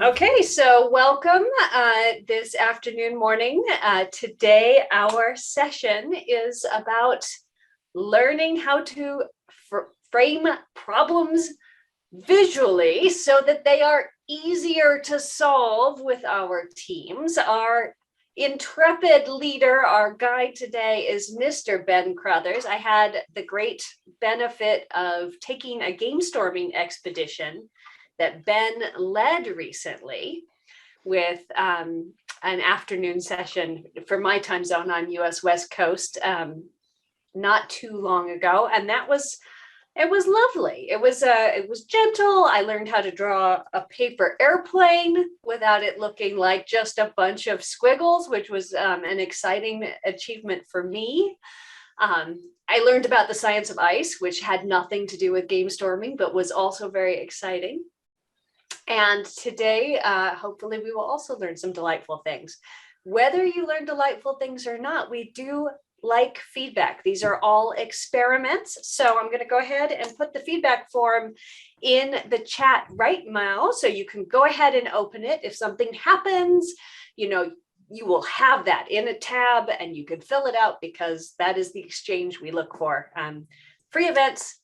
Okay, so welcome this afternoon, morning. Today, our session is about learning how to frame problems visually so that they are easier to solve with our teams. Our intrepid leader, our guide today is Mr. Ben Crothers. I had the great benefit of taking a game storming expedition that Ben led recently with an afternoon session for my time zone on US West Coast not too long ago. And it was lovely. It was gentle. I learned how to draw a paper airplane without it looking like just a bunch of squiggles, which was an exciting achievement for me. I learned about the science of ice, which had nothing to do with game storming, but was also very exciting. And today, hopefully, we will also learn some delightful things. Whether you learn delightful things or not, we do like feedback. These are all experiments. So I'm going to go ahead and put the feedback form in the chat right now. So you can go ahead and open it. If something happens, you will have that in a tab and you can fill it out because that is the exchange we look for. Free events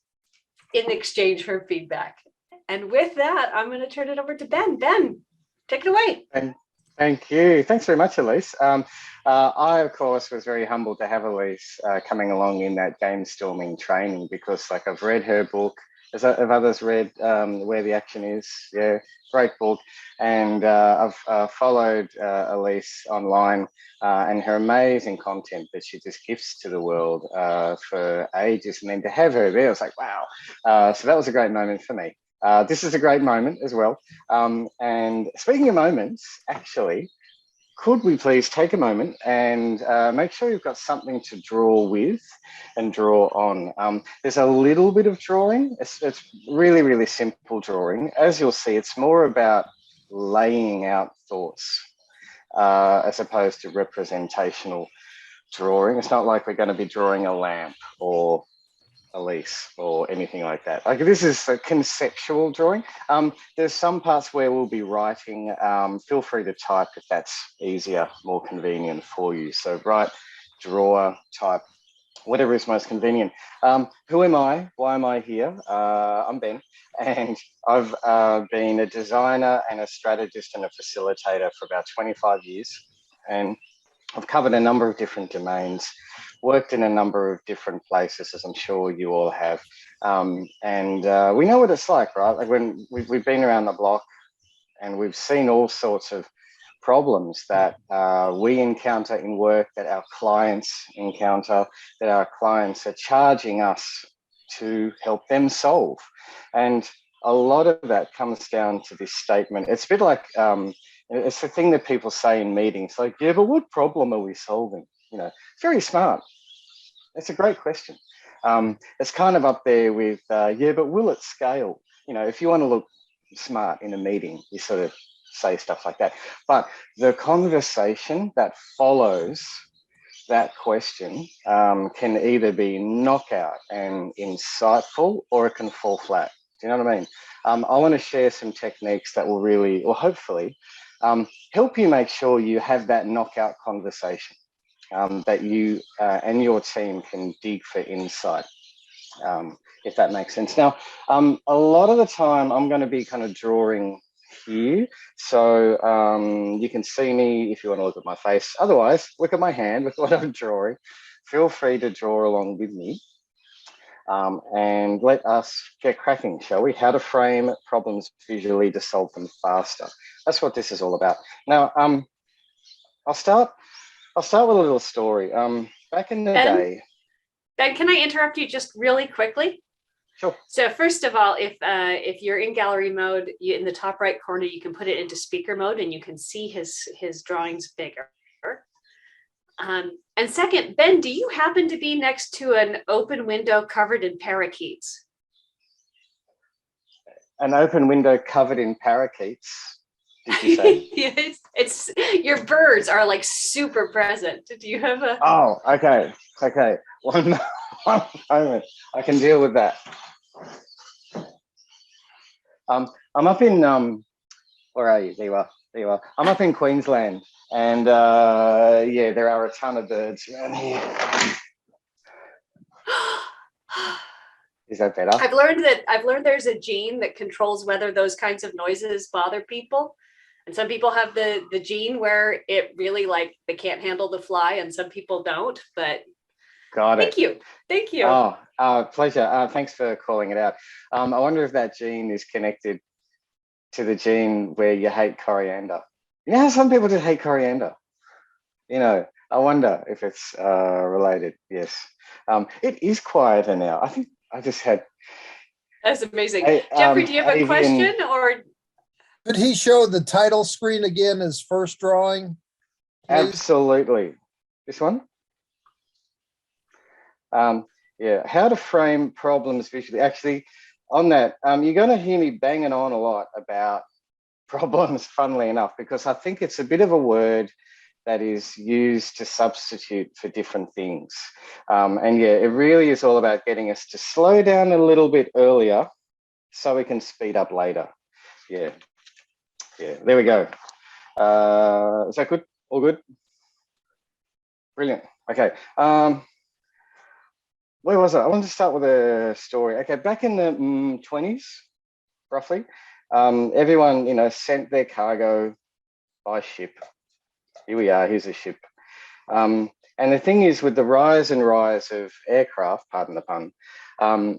in exchange for feedback. And with that, I'm going to turn it over to Ben. Ben, take it away. Thank you. Thanks very much, Elise. I, of course, was very humbled to have Elise coming along in that game storming training because, I've read her book. Have others read Where the Action Is? Yeah, great book. And I've followed Elise online and her amazing content that she just gifts to the world for ages. And then to have her there, I was like, wow. So that was a great moment for me. This is a great moment as well. And speaking of moments, actually, could we please take a moment and make sure you've got something to draw with and draw on. There's a little bit of drawing. It's really, really simple drawing. As you'll see, it's more about laying out thoughts as opposed to representational drawing. It's not like we're going to be drawing a lamp or Elise or anything like that. This is a conceptual drawing. There's some parts where we'll be writing. Feel free to type if that's easier, more convenient for you. So write, draw, type, whatever is most convenient. Who am I? Why am I here? I'm Ben, and I've been a designer and a strategist and a facilitator for about 25 years. And I've covered a number of different domains, worked in a number of different places, as I'm sure you all have. And we know what it's like, right? Like when we've been around the block and we've seen all sorts of problems that we encounter in work, that our clients encounter, that our clients are charging us to help them solve. And a lot of that comes down to this statement. It's a bit like, it's the thing that people say in meetings, like, yeah, but what problem are we solving? It's very smart. It's a great question. It's kind of up there with, yeah, but will it scale? If you want to look smart in a meeting, you sort of say stuff like that. But the conversation that follows that question can either be knockout and insightful, or it can fall flat. Do you know what I mean? I want to share some techniques that will really, or hopefully, help you make sure you have that knockout conversation that you and your team can dig for insight, if that makes sense. Now, a lot of the time I'm going to be kind of drawing here. So you can see me if you want to look at my face. Otherwise, look at my hand with what I'm drawing. Feel free to draw along with me. And let us get cracking, shall we? How to frame problems visually to solve them faster. That's what this is all about. Now, I'll start with a little story. Back in the day. Ben, can I interrupt you just really quickly? Sure. So first of all, if you're in gallery mode, in the top right corner, you can put it into speaker mode and you can see his drawings bigger. And second, Ben, do you happen to be next to an open window covered in parakeets? An open window covered in parakeets, did you say? Yes, it's your birds are like super present. Do you have a? Oh, okay. One moment. I can deal with that. I'm up in Where are you? There you are. There you are. I'm up in Queensland, and yeah, there are a ton of birds around here. Is that better? I've learned there's a gene that controls whether those kinds of noises bother people. And some people have the gene where it really like they can't handle the fly, and some people don't. But Got it. thank you. Thank you. Oh, pleasure. Thanks for calling it out. I wonder if that gene is connected to the gene where you hate coriander. You know how some people just hate coriander? You know, I wonder if it's related. Yes. It is quieter now. I think I just had That's amazing. Jeffrey, do you have a question or? Could he show the title screen again as first drawing? Please? Absolutely. This one? Yeah, how to frame problems visually. Actually, on that, you're going to hear me banging on a lot about problems, funnily enough, because I think it's a bit of a word that is used to substitute for different things. And yeah, it really is all about getting us to slow down a little bit earlier so we can speed up later. Yeah, yeah, there we go. Is that good? All good? Brilliant. Okay. Where was I? I wanted to start with a story. Okay, back in the 20s, roughly, everyone, you know, sent their cargo by ship. Here we are, here's a ship. And the thing is, with the rise and rise of aircraft, pardon the pun,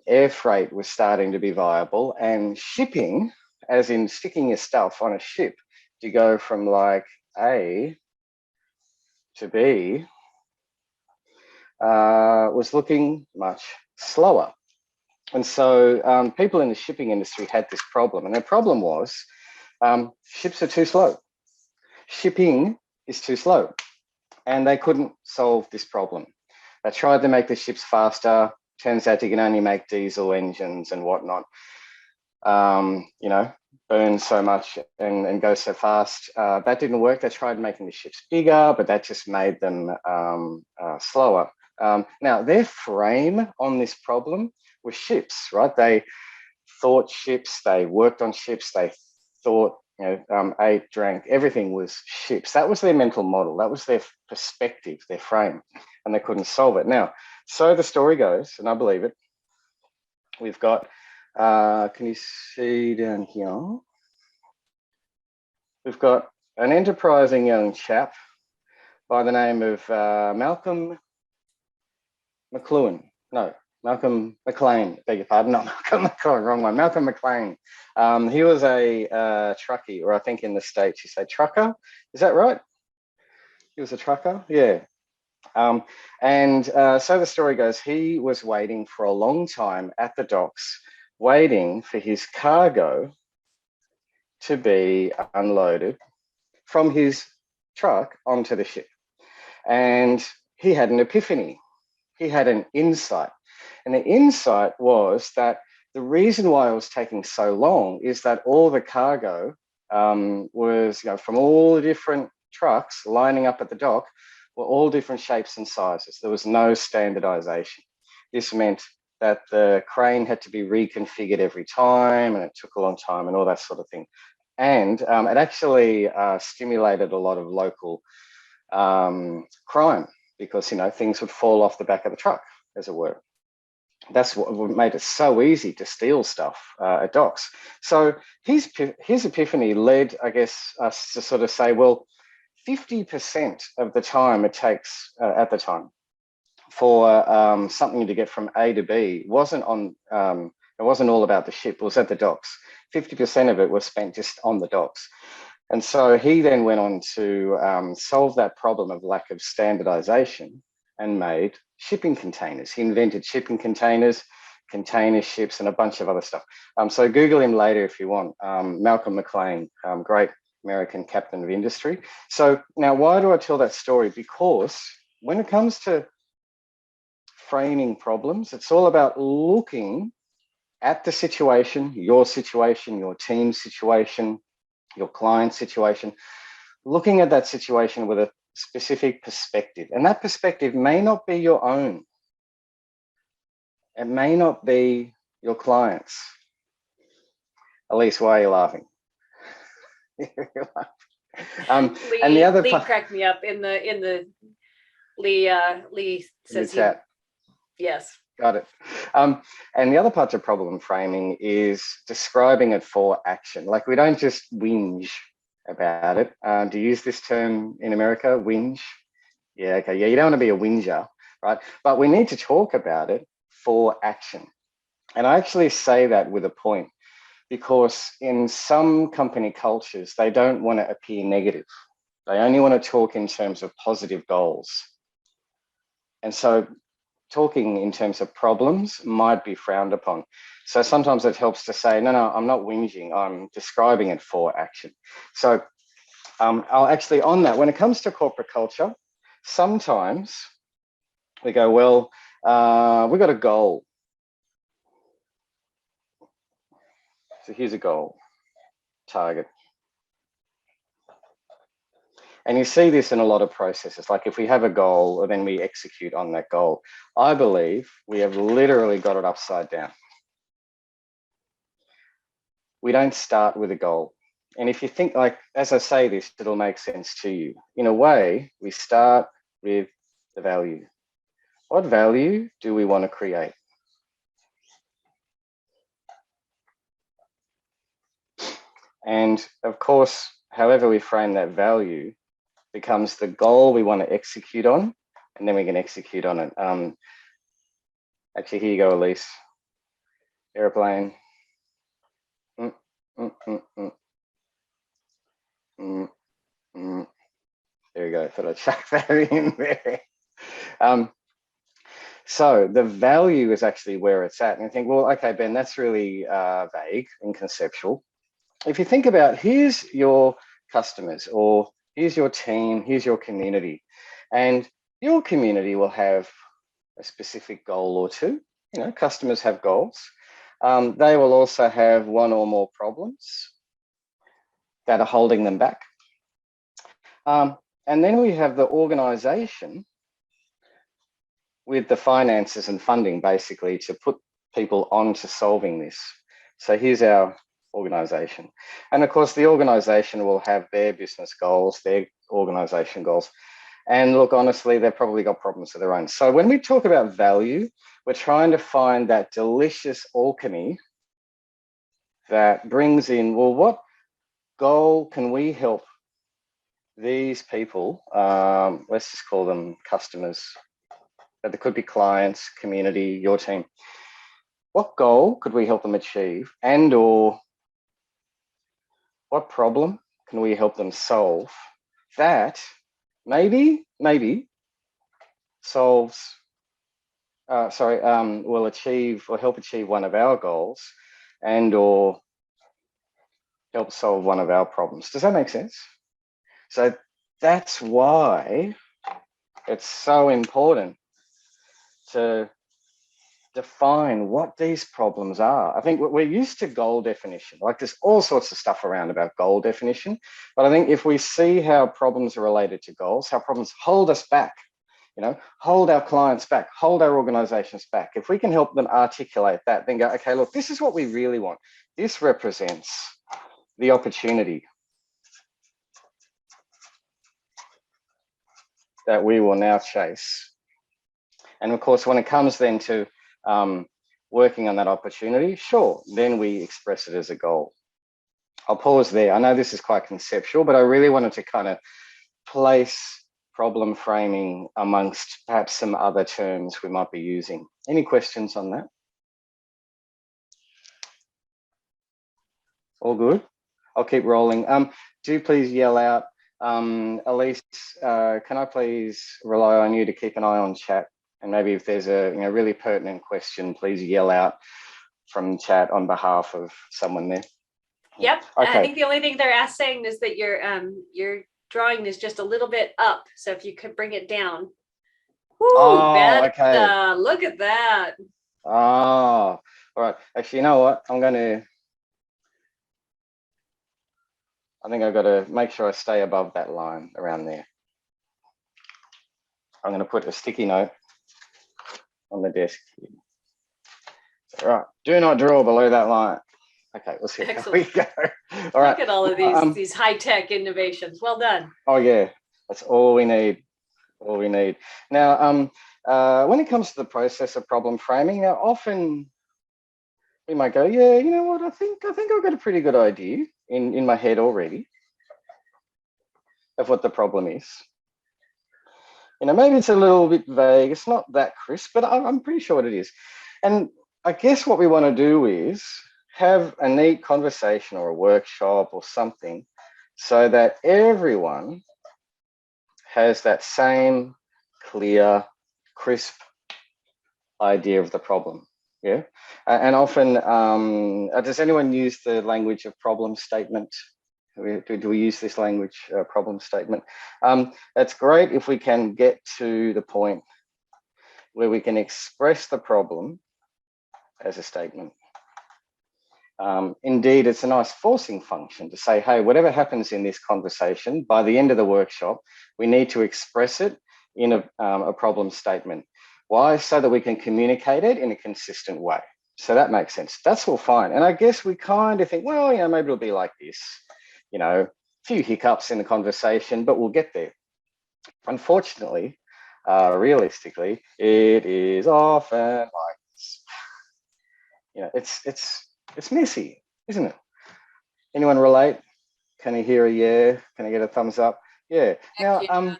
air freight was starting to be viable, and shipping, as in sticking your stuff on a ship to go from like A to B, was looking much slower. And so people in the shipping industry had this problem. And the problem was ships are too slow. Shipping is too slow. And they couldn't solve this problem. They tried to make the ships faster. Turns out you can only make diesel engines and whatnot. You know, burn so much and go so fast. That didn't work. They tried making the ships bigger, but that just made them slower. Now, their frame on this problem was ships, right? They thought ships, they worked on ships, they thought, you know, ate, drank, everything was ships. That was their mental model. That was their perspective, their frame, and they couldn't solve it. Now, so the story goes, and I believe it, we've got, can you see down here? We've got an enterprising young chap by the name of Malcolm McLean, beg your pardon, not Malcolm McLean, wrong one, Malcolm McLean. He was a truckie, or I think in the States you say trucker, is that right? He was a trucker, yeah. So the story goes, he was waiting for a long time at the docks, waiting for his cargo to be unloaded from his truck onto the ship. And he had an epiphany. He had an insight. And the insight was that the reason why it was taking so long is that all the cargo was, you know, from all the different trucks lining up at the dock were all different shapes and sizes. There was no standardization. This meant that the crane had to be reconfigured every time, and it took a long time and all that sort of thing. And it actually stimulated a lot of local crime because, you know, things would fall off the back of the truck, as it were. That's what made it so easy to steal stuff at docks. So his epiphany led, I guess, us to sort of say, well, 50% of the time it takes at the time for something to get from A to B wasn't on, it wasn't all about the ship, it was at the docks. 50% of it was spent just on the docks. And so he then went on to solve that problem of lack of standardization and made shipping containers. He invented shipping containers, container ships, and a bunch of other stuff. So Google him later if you want. Malcolm McLean, great American captain of industry. So now why do I tell that story? Because when it comes to framing problems, it's all about looking at the situation, your team's situation, your client's situation, looking at that situation with a specific perspective. And that perspective may not be your own. It may not be your client's. Elise, why are you laughing? And the other Lee part, cracked me up in the Lee in the says chat. yes. Got it. And the other part of problem framing is describing it for action. Like, we don't just whinge about it. Do you use this term in America, whinge? Yeah, okay. Yeah, you don't want to be a whinger, right? But we need to talk about it for action. And I actually say that with a point, because in some company cultures, they don't want to appear negative. They only want to talk in terms of positive goals. And so talking in terms of problems might be frowned upon. So sometimes it helps to say, no, I'm not whinging, I'm describing it for action. So I'll actually, on that, when it comes to corporate culture, sometimes we go, well, we've got a goal. So here's a goal, target. And you see this in a lot of processes. Like, if we have a goal, then we execute on that goal. I believe we have literally got it upside down. We don't start with a goal. And if you think, like, as I say this, it'll make sense to you. In a way, we start with the value. What value do we want to create? And of course, however we frame that value becomes the goal we want to execute on, and then we can execute on it. Actually, here you go, Elise. Airplane. There you go. Thought I'd chuck that in there. So the value is actually where it's at. And you think, well, okay, Ben, that's really vague and conceptual. If you think about, here's your customers, or here's your team, here's your community, and your community will have a specific goal or two. You know, customers have goals. They will also have one or more problems that are holding them back. And then we have the organization with the finances and funding, basically, to put people on to solving this. So here's our organization. And of course, the organization will have their business goals, their organization goals. And look, honestly, they've probably got problems of their own. So when we talk about value, we're trying to find that delicious alchemy that brings in, well, what goal can we help these people, let's just call them customers, but there could be clients, community, your team. What goal could we help them achieve, and or what problem can we help them solve that maybe solves, will achieve or help achieve one of our goals, and or help solve one of our problems. Does that make sense? So that's why it's so important to define what these problems are. I think we're used to goal definition. Like, there's all sorts of stuff around about goal definition, but I think if we see how problems are related to goals, how problems hold us back, you know, hold our clients back, hold our organizations back. If we can help them articulate that, then go, okay, look, this is what we really want. This represents the opportunity that we will now chase. And of course, when it comes then to working on that opportunity, sure, then we express it as a goal. I'll pause there. I know this is quite conceptual, but I really wanted to kind of place problem framing amongst perhaps some other terms we might be using. Any questions on that? All good? I'll keep rolling. Do please yell out. Elise, can I please rely on you to keep an eye on chat? And maybe if there's a really pertinent question, please yell out from chat on behalf of someone there. Yep. Okay. I think the only thing they're saying is that your drawing is just a little bit up. So if you could bring it down. Woo, oh, okay. Look at that. Oh, all right. Actually, you know what? I think I've got to make sure I stay above that line around there. I'm going to put a sticky note on the desk here. All right. Do not draw below that line. Okay, we'll see how Excellent. we go. All right. Look at all of these high-tech innovations. Well done. Oh yeah, that's all we need. All we need. Now, when it comes to the process of problem framing, now often we might go, yeah, you know what? I think I've got a pretty good idea in my head already of what the problem is. You know, maybe it's a little bit vague. It's not that crisp, but I'm pretty sure what it is. And I guess what we want to do is have a neat conversation or a workshop or something so that everyone has that same clear, crisp idea of the problem. Yeah. And often, does anyone use the language of problem statement? Do we use this language, problem statement? It's great if we can get to the point where we can express the problem as a statement. Indeed, it's a nice forcing function to say, hey, whatever happens in this conversation, by the end of the workshop, we need to express it in a problem statement. Why? So that we can communicate it in a consistent way. So that makes sense. That's all fine. And I guess we kind of think, well, you know, maybe it'll be like this, you know, a few hiccups in the conversation, but we'll get there. Unfortunately, realistically, it is often like this. You know, it's messy, isn't it? Anyone relate? Can I hear a yeah? Can I get a thumbs up? Yeah. Now,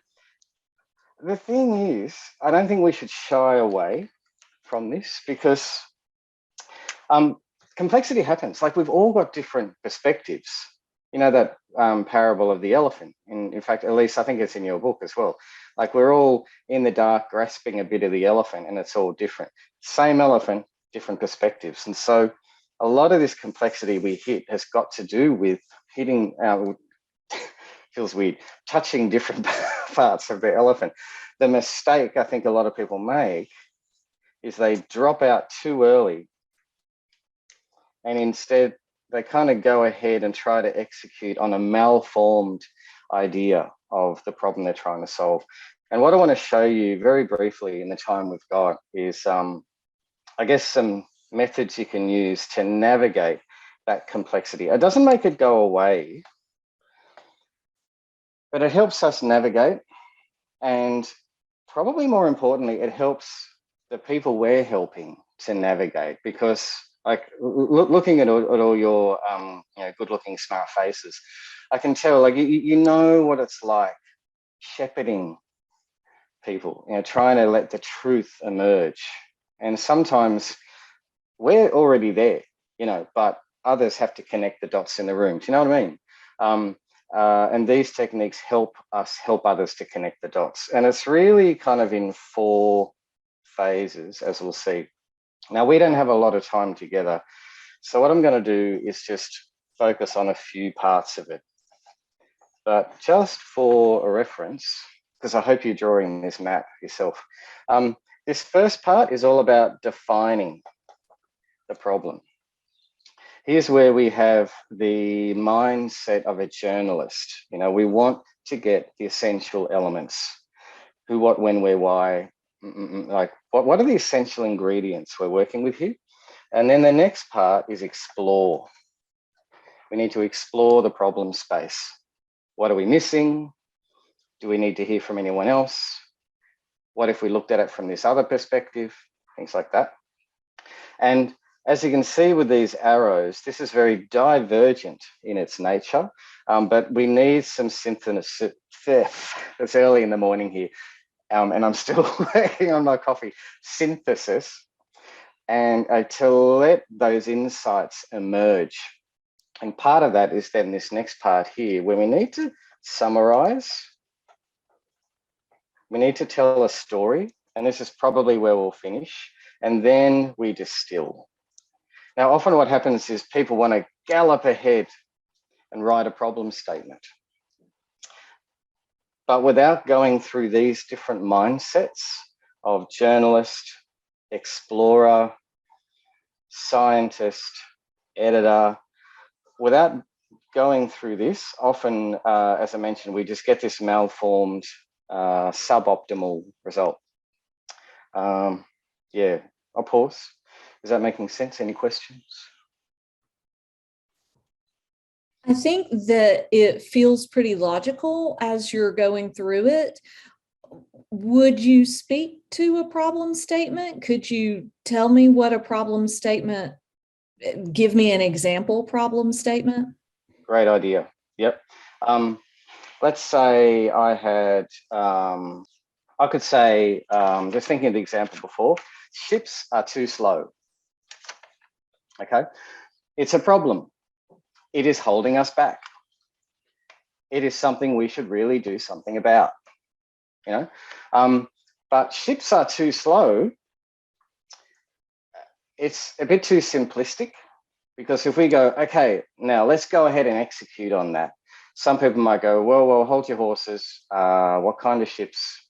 the thing is, I don't think we should shy away from this because complexity happens. Like we've all got different perspectives. You know that parable of the elephant. In fact, at least I think it's in your book as well. Like we're all in the dark grasping a bit of the elephant and it's all different. Same elephant, different perspectives. And so a lot of this complexity we hit has got to do with hitting, feels weird, touching different parts of the elephant. The mistake I think a lot of people make is they drop out too early and instead they kind of go ahead and try to execute on a malformed idea of the problem they're trying to solve. And what I want to show you very briefly in the time we've got is, I guess, some methods you can use to navigate that complexity. It doesn't make it go away, but it helps us navigate. And probably more importantly, it helps the people we're helping to navigate because like looking at all your you know, good-looking smart faces, I can tell like you know what it's like shepherding people, you know, trying to let the truth emerge. And sometimes we're already there, you know, but others have to connect the dots in the room. Do you know what I mean? And these techniques help us help others to connect the dots. And it's really kind of in 4 phases, as we'll see. Now, we don't have a lot of time together. So what I'm going to do is just focus on a few parts of it. But just for a reference, because I hope you're drawing this map yourself, this first part is all about defining the problem. Here's where we have the mindset of a journalist. You know, we want to get the essential elements: who, what, when, where, why. Like, what are the essential ingredients we're working with here? And then the next part is explore. We need to explore the problem space. What are we missing? Do we need to hear from anyone else? What if we looked at it from this other perspective? Things like that. And as you can see with these arrows, this is very divergent in its nature, but we need some synthesis. It's early in the morning here, and I'm still working on my coffee. Synthesis, and to let those insights emerge. And part of that is then this next part here, where we need to summarize. We need to tell a story, and this is probably where we'll finish, and then we distill. Now, often what happens is people want to gallop ahead and write a problem statement. But without going through these different mindsets of journalist, explorer, scientist, editor, without going through this, often, as I mentioned, we just get this malformed, suboptimal result. Yeah, I'll pause. Is that making sense? Any questions? I think that it feels pretty logical as you're going through it. Would you speak to a problem statement? Could you tell me what a problem statement, give me an example problem statement? Great idea. Yep. Let's say I had, I could say, just thinking of the example before, ships are too slow. Okay. It's a problem. It is holding us back. It is something we should really do something about, you know. But ships are too slow. It's a bit too simplistic, because if we go, okay, now let's go ahead and execute on that. Some people might go, well, hold your horses. What kind of ships?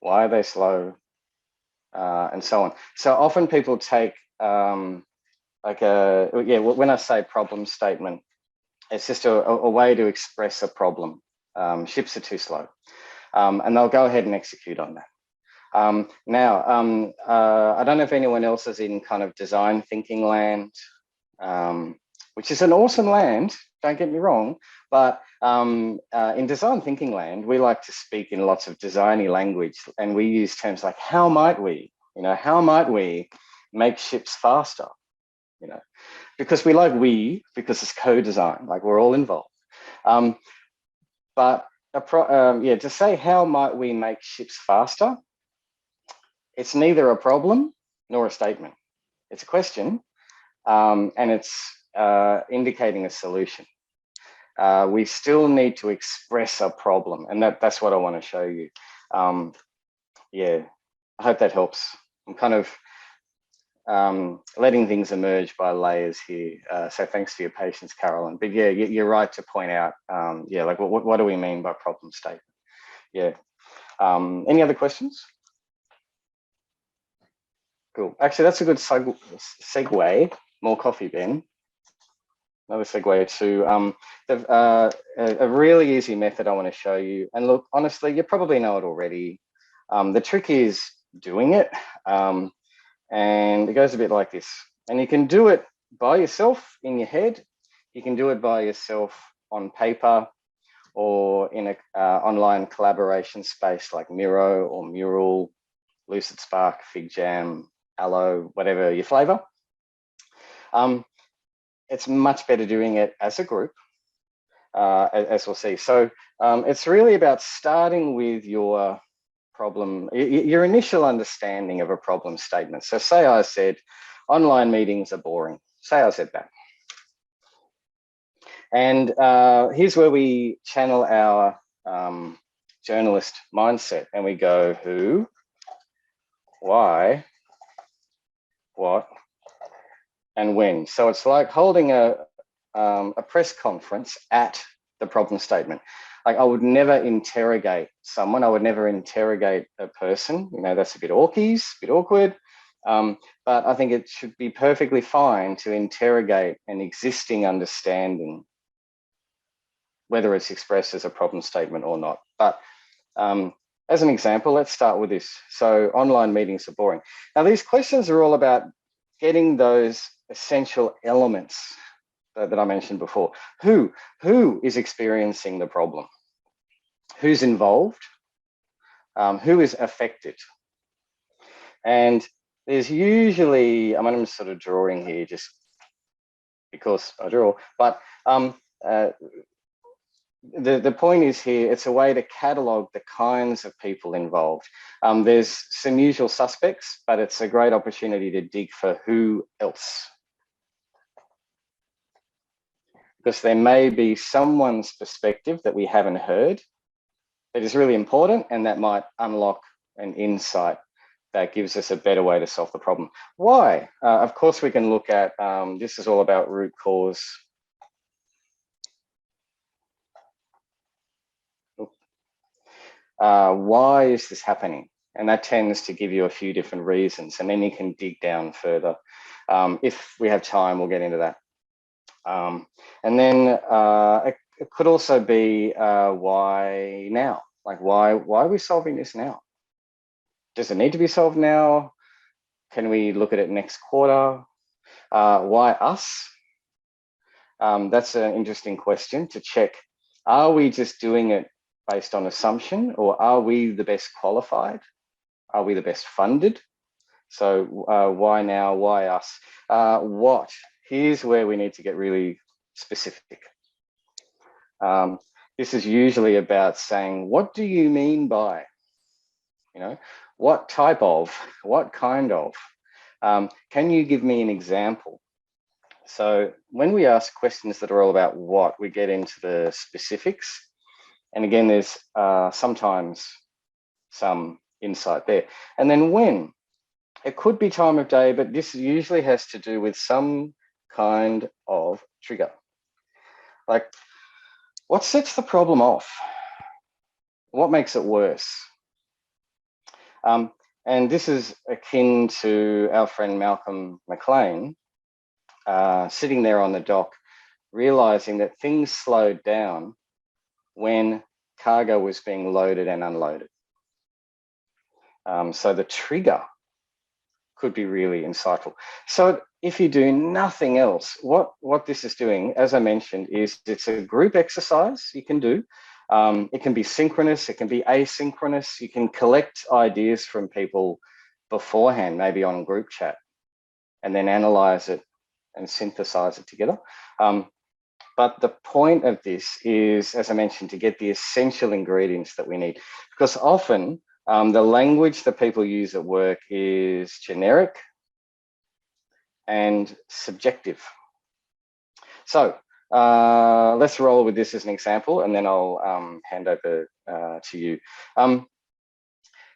Why are they slow? And so on. So often people take when I say problem statement, it's just a way to express a problem. Ships are too slow. And they'll go ahead and execute on that. I don't know if anyone else is in kind of design thinking land, which is an awesome land, don't get me wrong, but in design thinking land, we like to speak in lots of designy language, and we use terms like, how might we make ships faster? Because we like because it's co-design, like we're all involved. To say how might we make ships faster, it's neither a problem nor a statement. It's a question, and it's indicating a solution. We still need to express a problem, and that's what I want to show you. I hope that helps. I'm kind of letting things emerge by layers here. So thanks for your patience, Carolyn. But yeah, you're right to point out, like what do we mean by problem statement? Yeah. Any other questions? Cool. Actually, that's a good segue. More coffee, Ben. Another segue to a really easy method I want to show you. And look, honestly, you probably know it already. The trick is doing it. And it goes a bit like this. And you can do it by yourself in your head. You can do it by yourself on paper, or in a online collaboration space like Miro or Mural, Lucid Spark, FigJam, Allo, whatever your flavor. It's much better doing it as a group, as we'll see. So it's really about starting with your problem, your initial understanding of a problem statement. So say I said, online meetings are boring. Say I said that. And here's where we channel our journalist mindset, and we go who, why, what, and when. So it's like holding a press conference at the problem statement. Like, I would never interrogate someone. I would never interrogate a person. That's a bit awkward. But I think it should be perfectly fine to interrogate an existing understanding, whether it's expressed as a problem statement or not. But as an example, let's start with this. So online meetings are boring. Now, these questions are all about getting those essential elements that I mentioned before. Who is experiencing the problem? Who's involved? Who is affected? And there's usually, I'm sort of drawing here just because I draw, but the point is here, it's a way to catalog the kinds of people involved. There's some usual suspects, but it's a great opportunity to dig for who else. Because there may be someone's perspective that we haven't heard that is really important, and that might unlock an insight that gives us a better way to solve the problem. Why? Of course, we can look at, this is all about root cause. Why is this happening? And that tends to give you a few different reasons, and then you can dig down further. If we have time, we'll get into that. And then it could also be why now? Like, why are we solving this now? Does it need to be solved now? Can we look at it next quarter? Why us? That's an interesting question to check. Are we just doing it based on assumption, or are we the best qualified? Are we the best funded? So why now? Why us? What? Here's where we need to get really specific. This is usually about saying, what do you mean by? You know, what type of? What kind of? Can you give me an example? So when we ask questions that are all about what, we get into the specifics. And again, there's sometimes some insight there. And then when, it could be time of day, but this usually has to do with some kind of trigger. Like, what sets the problem off? What makes it worse? And this is akin to our friend Malcolm McLean sitting there on the dock, realizing that things slowed down when cargo was being loaded and unloaded. So the trigger could be really insightful. So if you do nothing else, what this is doing, as I mentioned, is it's a group exercise you can do. It can be synchronous, it can be asynchronous. You can collect ideas from people beforehand, maybe on group chat, and then analyze it and synthesize it together. But the point of this is, as I mentioned, to get the essential ingredients that we need, because often the language that people use at work is generic and subjective. So let's roll with this as an example, and then I'll hand over to you.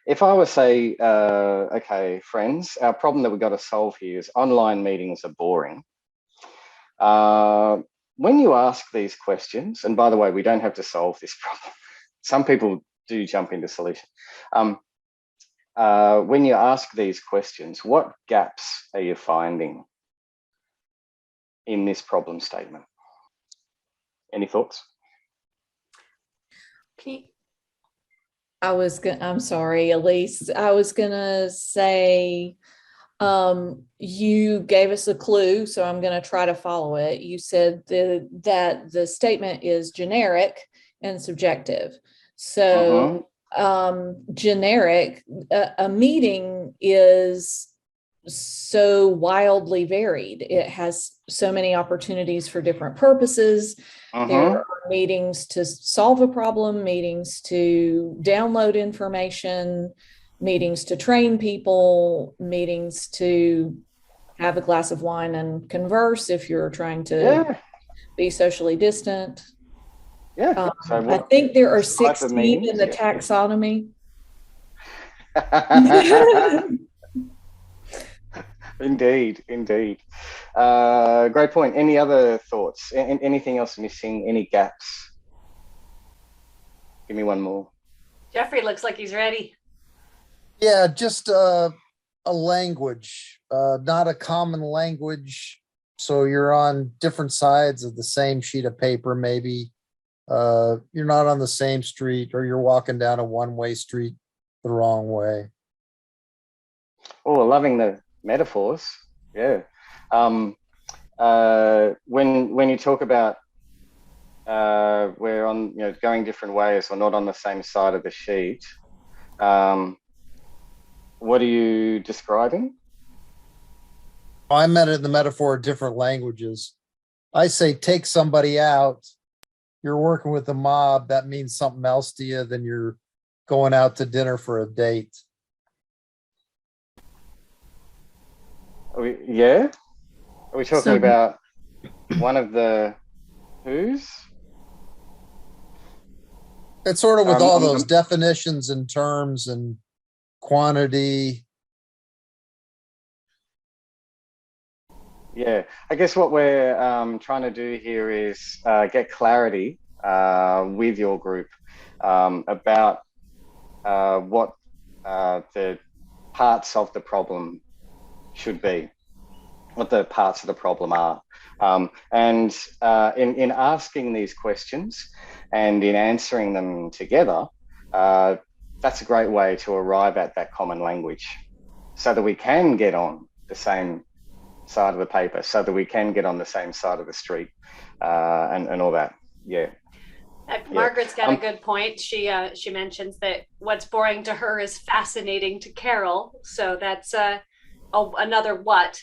If I were to say, okay, friends, our problem that we've got to solve here is online meetings are boring. When you ask these questions, and by the way, we don't have to solve this problem. Some people do jump into solution. When you ask these questions, what gaps are you finding in this problem statement? Any thoughts? I'm sorry, Elise. I was gonna say, you gave us a clue, so I'm gonna try to follow it. You said that the statement is generic and subjective. So generic, a meeting is so wildly varied. It has so many opportunities for different purposes. There are meetings to solve a problem, meetings to download information, meetings to train people, meetings to have a glass of wine and converse if you're trying to be socially distant. So I think there are 16 in the taxonomy. Indeed. Great point. Any other thoughts? Anything else missing? Any gaps? Give me one more. Jeffrey looks like he's ready. Yeah, just a language, not a common language. So you're on different sides of the same sheet of paper, maybe. You're not on the same street, or you're walking down a one-way street the wrong way. Oh, loving the metaphors. Yeah. When you talk about we're on, going different ways or not on the same side of the sheet, what are you describing? I meant it in the metaphor of different languages. I say take somebody out. You're working with a mob. That means something else to you than you're going out to dinner for a date. Are we talking about one of the who's? It's sort of with all those definitions and terms and quantity. Yeah, I guess what we're trying to do here is get clarity with your group about what the parts of the problem should be, what the parts of the problem are. And in asking these questions and in answering them together, that's a great way to arrive at that common language so that we can get on the same side of the paper so that we can get on the same side of the street, and all that. Yeah. Margaret's got a good point. She mentions that what's boring to her is fascinating to Carol. So that's another what,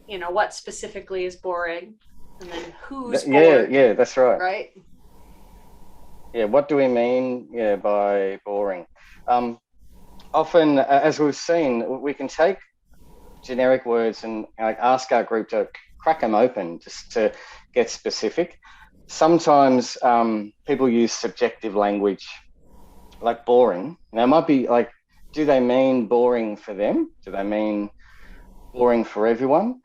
what specifically is boring, and then who's bored. Yeah, that's right. Right. Yeah, what do we mean by boring? Often, as we've seen, we can take generic words and ask our group to crack them open just to get specific. Sometimes people use subjective language like boring. Now, it might be like, do they mean boring for them? Do they mean boring for everyone?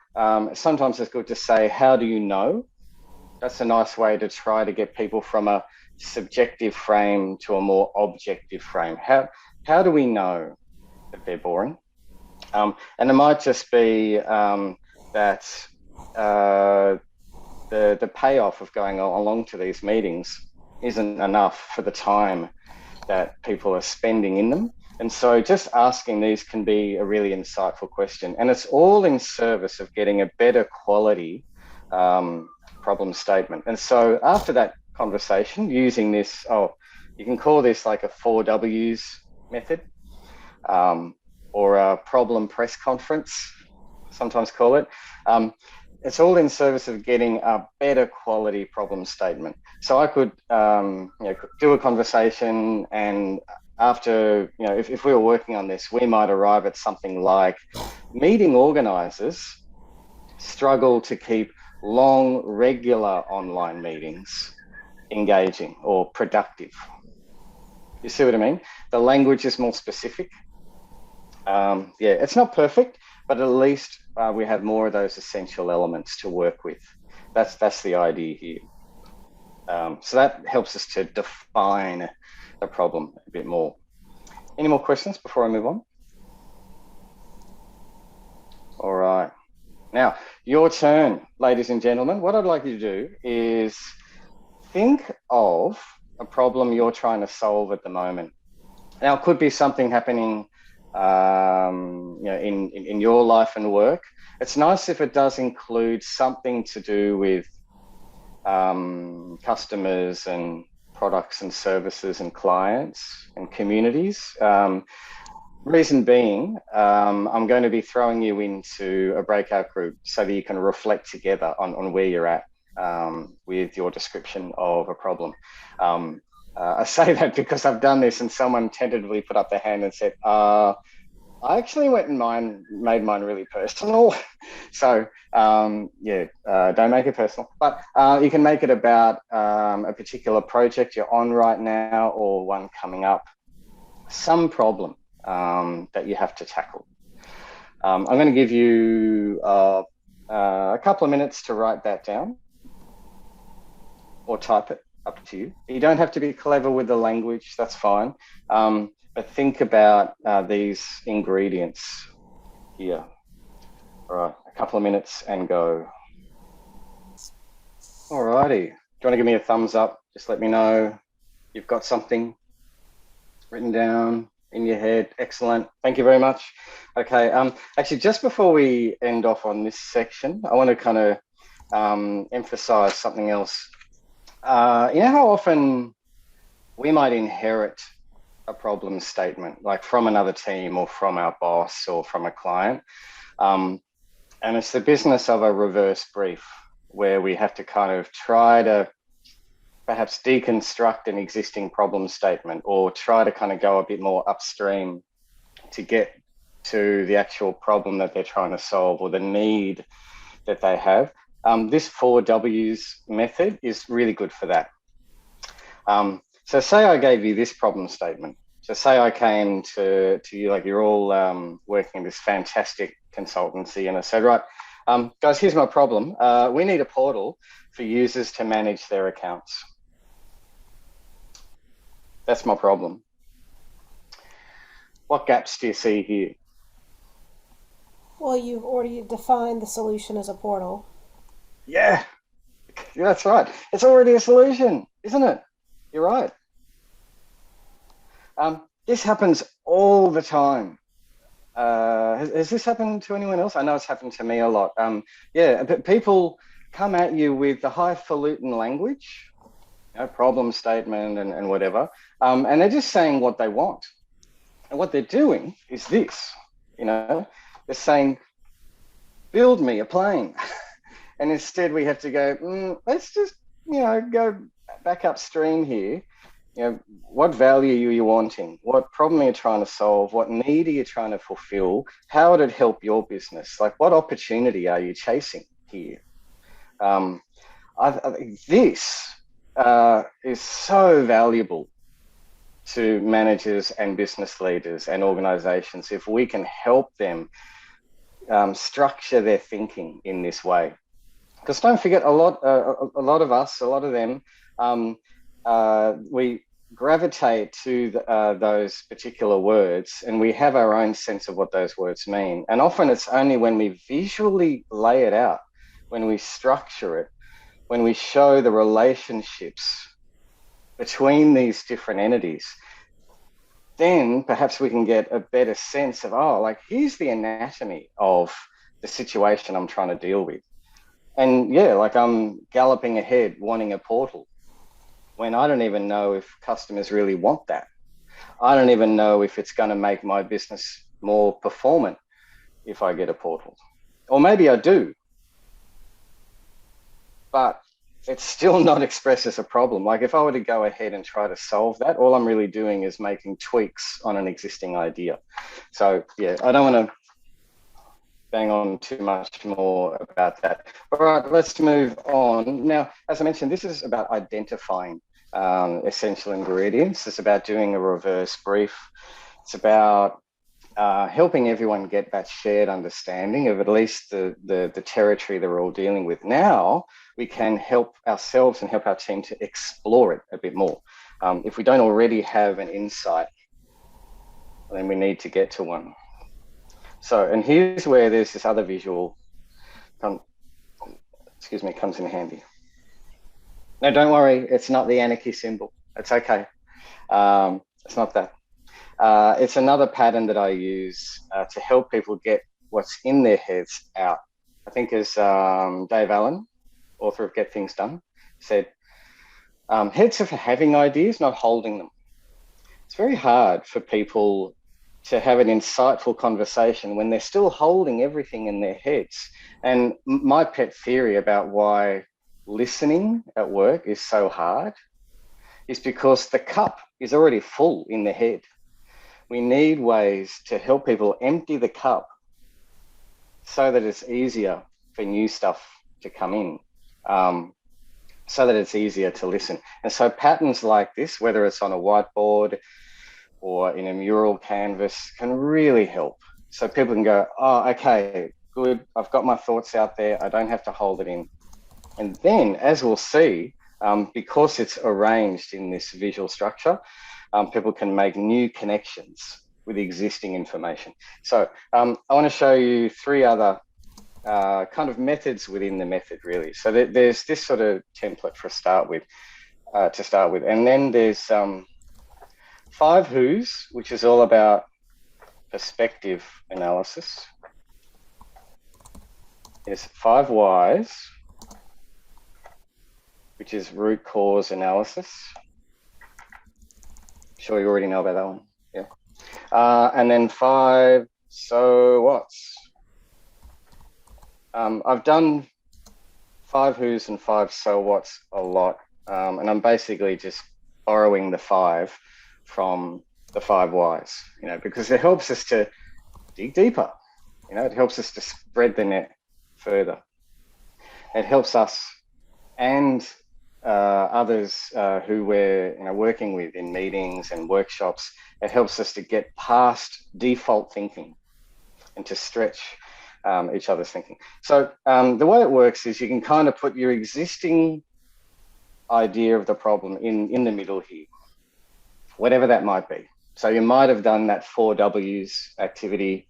Sometimes it's good to say, how do you know? That's a nice way to try to get people from a subjective frame to a more objective frame. How do we know that they're boring? And it might just be that the payoff of going along to these meetings isn't enough for the time that people are spending in them. And so just asking these can be a really insightful question. And it's all in service of getting a better quality problem statement. And so after that conversation, using this, you can call this like a 4 Ws method, or a problem press conference, sometimes call it. It's all in service of getting a better quality problem statement. So I could do a conversation, and after, if we were working on this, we might arrive at something like, meeting organisers struggle to keep long, regular online meetings engaging or productive. You see what I mean? The language is more specific. It's not perfect, but at least we have more of those essential elements to work with. That's the idea here. So that helps us to define the problem a bit more. Any more questions before I move on? All right. Now, your turn, ladies and gentlemen. What I'd like you to do is think of a problem you're trying to solve at the moment. Now, it could be something happening in your life and work. It's nice if it does include something to do with customers and products and services and clients and communities. Reason being, I'm going to be throwing you into a breakout group so that you can reflect together on where you're at with your description of a problem. I say that because I've done this and someone tentatively put up their hand and said, I actually went and made mine really personal. So don't make it personal, but you can make it about a particular project you're on right now or one coming up, some problem that you have to tackle. I'm going to give you a couple of minutes to write that down or type it, up to you. You don't have to be clever with the language, that's fine. But think about these ingredients here. All right, a couple of minutes and go. All righty. Do you want to give me a thumbs up? Just let me know you've got something written down in your head. Excellent. Thank you very much. Okay. Actually, just before we end off on this section, I want to kind of emphasize something else. You know how often we might inherit a problem statement, like from another team or from our boss or from a client. And it's the business of a reverse brief where we have to kind of try to perhaps deconstruct an existing problem statement or try to kind of go a bit more upstream to get to the actual problem that they're trying to solve or the need that they have. This 4 Ws method is really good for that. So say I gave you this problem statement. So say I came to you, like you're all working in this fantastic consultancy, and I said, right, guys, here's my problem. We need a portal for users to manage their accounts. That's my problem. What gaps do you see here? Well, you've already defined the solution as a portal. Yeah, that's right. It's already a solution, isn't it? You're right. This happens all the time. has this happened to anyone else? I know it's happened to me a lot. Yeah, but people come at you with the highfalutin language, problem statement and whatever, and they're just saying what they want. And what they're doing is this, they're saying, build me a plane. And instead we have to go, let's just, go back upstream here. What value are you wanting? What problem are you trying to solve? What need are you trying to fulfill? How would it help your business? Like, what opportunity are you chasing here? I think this is so valuable to managers and business leaders and organizations if we can help them structure their thinking in this way. Because don't forget, a lot of us, a lot of them, we gravitate to those particular words, and we have our own sense of what those words mean. And often it's only when we visually lay it out, when we structure it, when we show the relationships between these different entities, then perhaps we can get a better sense of, here's the anatomy of the situation I'm trying to deal with. And yeah, like I'm galloping ahead wanting a portal when I don't even know if customers really want that. I don't even know if it's going to make my business more performant if I get a portal. Or maybe I do, but it's still not expressed as a problem. Like if I were to go ahead and try to solve that, all I'm really doing is making tweaks on an existing idea. So yeah, I don't want to bang on too much more about that. All right, let's move on. Now, as I mentioned, this is about identifying essential ingredients. It's about doing a reverse brief. It's about helping everyone get that shared understanding of at least the territory that we're all dealing with. Now, we can help ourselves and help our team to explore it a bit more. If we don't already have an insight, then we need to get to one. So, and here's where there's this other visual, comes in handy. No, don't worry, it's not the anarchy symbol. It's okay. It's not that. It's another pattern that I use to help people get what's in their heads out. I think as Dave Allen, author of Get Things Done, said, heads are for having ideas, not holding them. It's very hard for people to have an insightful conversation when they're still holding everything in their heads. And my pet theory about why listening at work is so hard is because the cup is already full in the head. We need ways to help people empty the cup so that it's easier for new stuff to come in, so that it's easier to listen. And so patterns like this, whether it's on a whiteboard or in a mural canvas, can really help. So people can go, okay, good, I've got my thoughts out there, I don't have to hold it in. And then, as we'll see, because it's arranged in this visual structure, people can make new connections with existing information. So I want to show you three other kind of methods within the method, really. So there's this sort of template to start with. And then there's 5 who's, which is all about perspective analysis. There's 5 whys, which is root cause analysis. I'm sure you already know about that one. Yeah. And then 5 so what's. I've done 5 who's and 5 so what's a lot. And I'm basically just borrowing the 5 from the 5 whys, because it helps us to dig deeper. It helps us to spread the net further. It helps us and others who we're working with in meetings and workshops. It helps us to get past default thinking and to stretch each other's thinking. So the way it works is you can kind of put your existing idea of the problem in the middle here, whatever that might be. So you might have done that 4 W's activity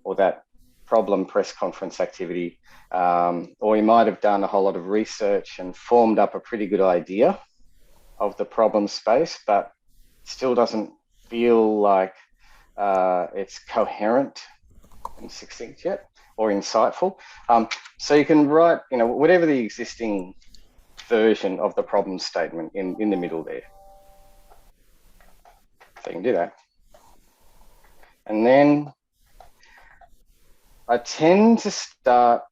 or that problem press conference activity, or you might have done a whole lot of research and formed up a pretty good idea of the problem space, but still doesn't feel like it's coherent succinct yet, or insightful. So you can write, whatever the existing version of the problem statement in the middle there. So you can do that. And then I tend to start,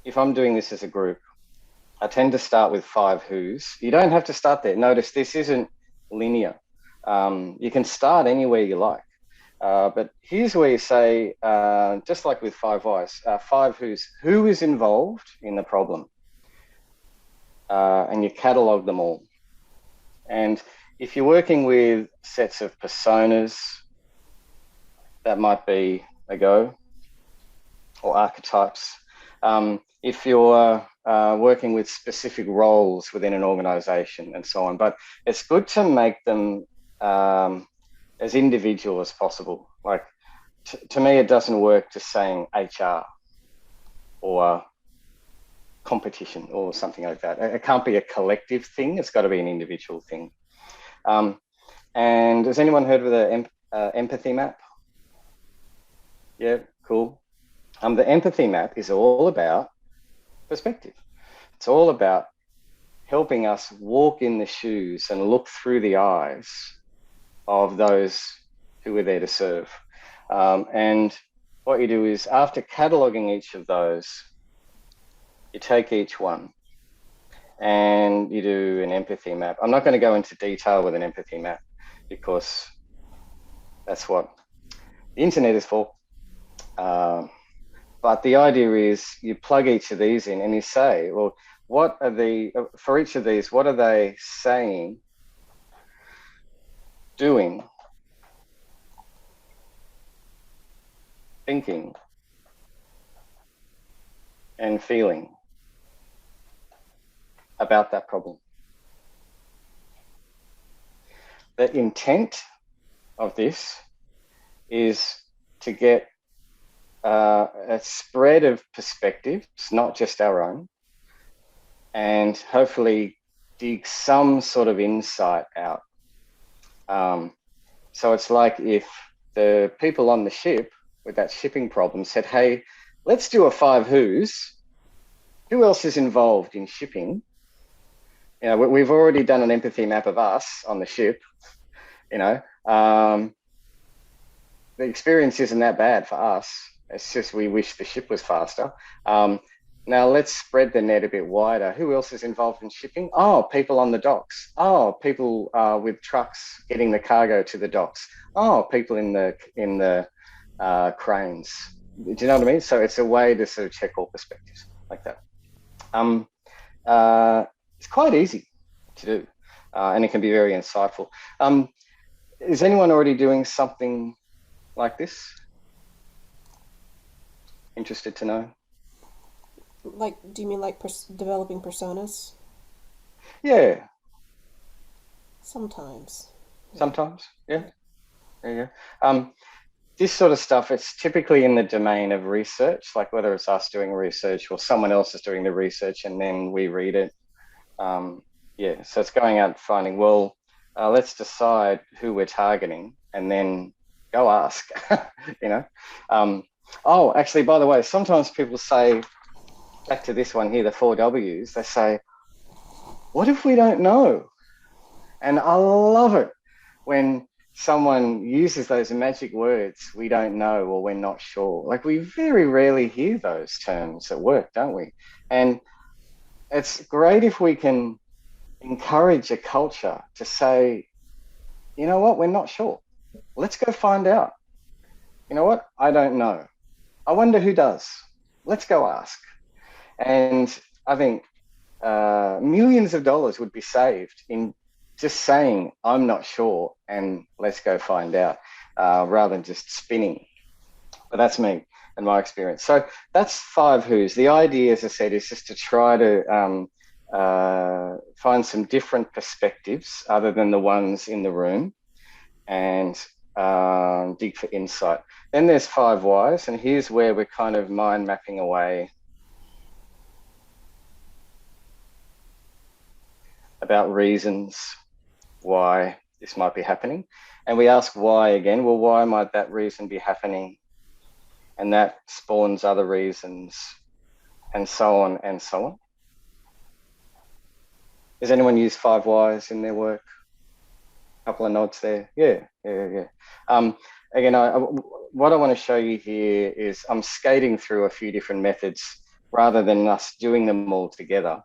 if I'm doing this as a group, I tend to start with 5 who's. You don't have to start there. Notice this isn't linear. You can start anywhere you like. But here's where you say, just like with 5 whys, 5 who's. Who is involved in the problem? And you catalog them all. And if you're working with sets of personas, that might be a go, or archetypes. If you're working with specific roles within an organization and so on, but it's good to make them as individual as possible. Like to me, it doesn't work just saying HR or competition or something like that. It can't be a collective thing. It's got to be an individual thing. And has anyone heard of the empathy map? Yeah, cool. The empathy map is all about perspective. It's all about helping us walk in the shoes and look through the eyes of those who we're there to serve. And what you do is, after cataloging each of those, you take each one and you do an empathy map. I'm not going to go into detail with an empathy map because that's what the internet is for. But the idea is you plug each of these in and you say, well, for each of these, what are they saying, doing, thinking, and feeling about that problem? The intent of this is to get a spread of perspectives, not just our own, and hopefully dig some sort of insight out. So it's like if the people on the ship with that shipping problem said, hey, let's do a 5 who's. Who else is involved in shipping? We've already done an empathy map of us on the ship. The experience isn't that bad for us. It's just we wish the ship was faster. Now let's spread the net a bit wider. Who else is involved in shipping? Oh, people on the docks. Oh, people with trucks getting the cargo to the docks. Oh, people in the cranes. Do you know what I mean? So it's a way to sort of check all perspectives like that. It's quite easy to do, and it can be very insightful. Is anyone already doing something like this? Interested to know. Like, do you mean like developing personas? Yeah. Sometimes. Sometimes. Yeah. There you go. This sort of stuff, it's typically in the domain of research, like whether it's us doing research or someone else is doing the research and then we read it. Yeah, so it's going out and finding, let's decide who we're targeting and then go ask, actually, by the way, sometimes people say, back to this one here, the 4 W's, they say, what if we don't know? And I love it when someone uses those magic words, we don't know, or we're not sure. Like, we very rarely hear those terms at work, don't we? And it's great if we can encourage a culture to say, you know what, we're not sure. Let's go find out. You know what? I don't know. I wonder who does. Let's go ask. And I think millions of dollars would be saved in just saying, I'm not sure, and let's go find out, rather than just spinning. But that's me and my experience. So that's 5 who's. The idea, as I said, is just to try to find some different perspectives other than the ones in the room and dig for insight. Then there's 5 whys, and here's where we're kind of mind mapping away about reasons why this might be happening. And we ask why again. Well, why might that reason be happening and that spawns other reasons, and so on and so on. Does anyone use 5 whys in their work? A couple of nods there. Yeah. Again, what I want to show you here is I'm skating through a few different methods rather than us doing them all together,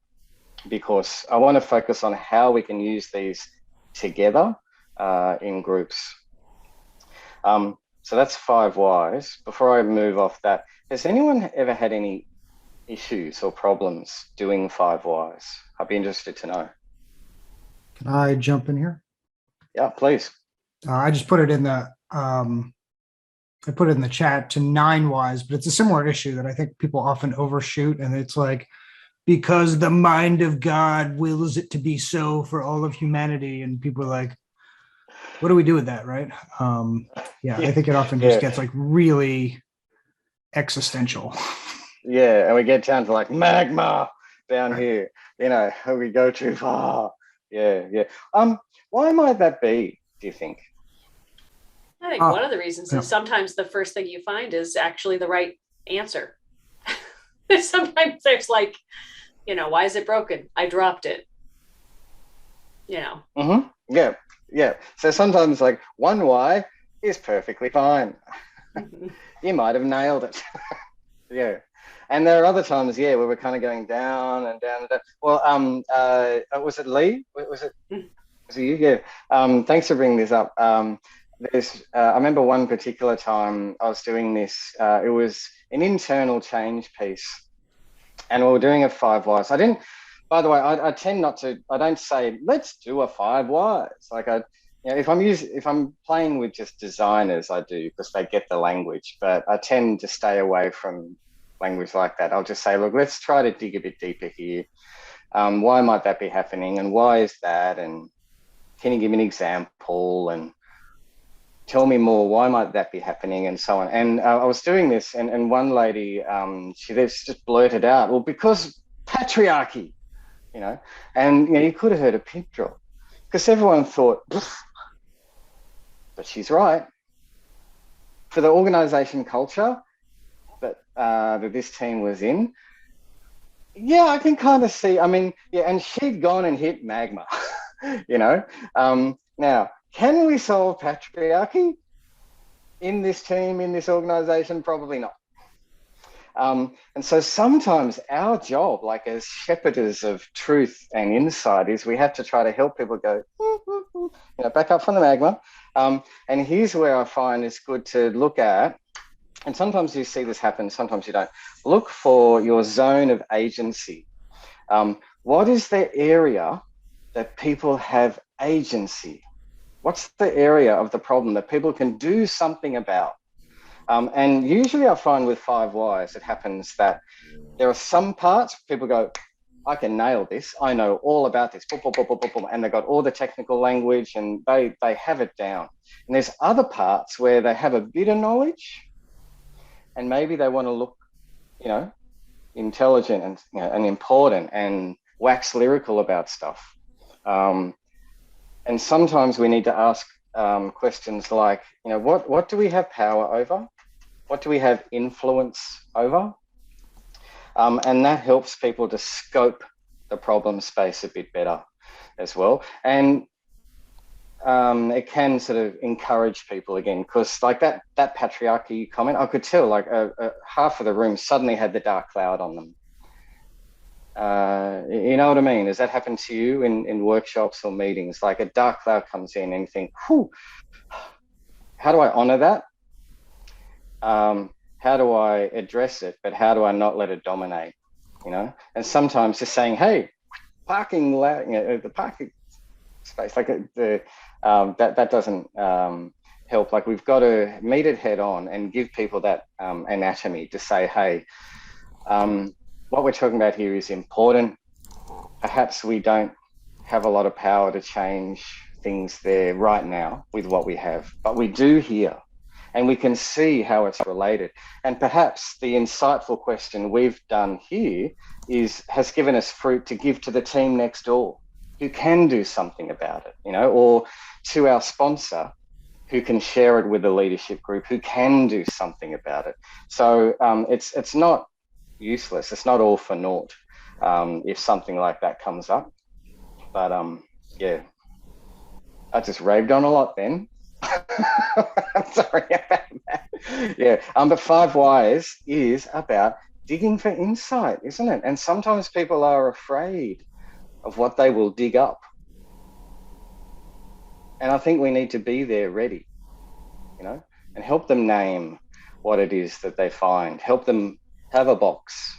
because I want to focus on how we can use these together in groups. So that's 5 whys. Before I move off that, has anyone ever had any issues or problems doing 5 whys? I'd be interested to know. Can I jump in here? Yeah, please. I just put it in the chat to 9 whys, but it's a similar issue that I think people often overshoot, and it's like, because the mind of God wills it to be so for all of humanity, and people are like, what do we do with that, right? I think it often just gets like really existential. Yeah, and we get down to like magma down here, we go too far. Yeah. Why might that be, do you think? I think one of the reasons is sometimes the first thing you find is actually the right answer. Sometimes there's like, why is it broken? I dropped it. Mm-hmm. Yeah. So sometimes like 1 why is perfectly fine. You might have nailed it. Yeah. And there are other times, where we're kind of going down and down and down. Well, was it Lee? Was it you? Yeah. Thanks for bringing this up. I remember one particular time I was doing this. It was an internal change piece, and we were doing a 5 whys. By the way, I tend not to. I don't say let's do a 5 whys. Like if I'm playing with just designers, I do, because they get the language. But I tend to stay away from language like that. I'll just say, look, let's try to dig a bit deeper here. Why might that be happening, and why is that? And can you give me an example? And tell me more. Why might that be happening, and so on? And I was doing this, and one lady, she just blurted out, well, because patriarchy, and you could have heard a pin drop, because everyone thought, but she's right. For the organization culture that this team was in, I can kind of see. I mean, and she'd gone and hit magma, Now, can we solve patriarchy in this team, in this organization? Probably not. And so sometimes our job, like as shepherders of truth and insight, is we have to try to help people go, back up from the magma. And here's where I find it's good to look at, and sometimes you see this happen, sometimes you don't. Look for your zone of agency. What is the area that people have agency? What's the area of the problem that people can do something about? And usually I find with 5 whys, it happens that there are some parts people go, I can nail this. I know all about this. Boom, boom, boom, boom, boom, boom. And they've got all the technical language and they have it down. And there's other parts where they have a bit of knowledge and maybe they want to look, intelligent and important and wax lyrical about stuff. And sometimes we need to ask questions like, what do we have power over? What do we have influence over? And that helps people to scope the problem space a bit better as well. And it can sort of encourage people again, because like that patriarchy comment, I could tell like half of the room suddenly had the dark cloud on them. You know what I mean? Does that happen to you in workshops or meetings? Like a dark cloud comes in and you think, whew, how do I honor that? How do I address it? But how do I not let it dominate? And sometimes just saying, hey, the parking space, like that doesn't help. Like we've got to meet it head on and give people that anatomy to say, hey, what we're talking about here is important. Perhaps we don't have a lot of power to change things there right now with what we have, but we do here, and we can see how it's related. And perhaps the insightful question we've done here has given us fruit to give to the team next door who can do something about it, or to our sponsor who can share it with the leadership group, who can do something about it. So it's not useless. It's not all for naught if something like that comes up. But yeah, I just raved on a lot then. I'm sorry about that. Yeah, but 5 Whys is about digging for insight, isn't it? And sometimes people are afraid of what they will dig up. And I think we need to be there ready, and help them name what it is that they find, help them have a box,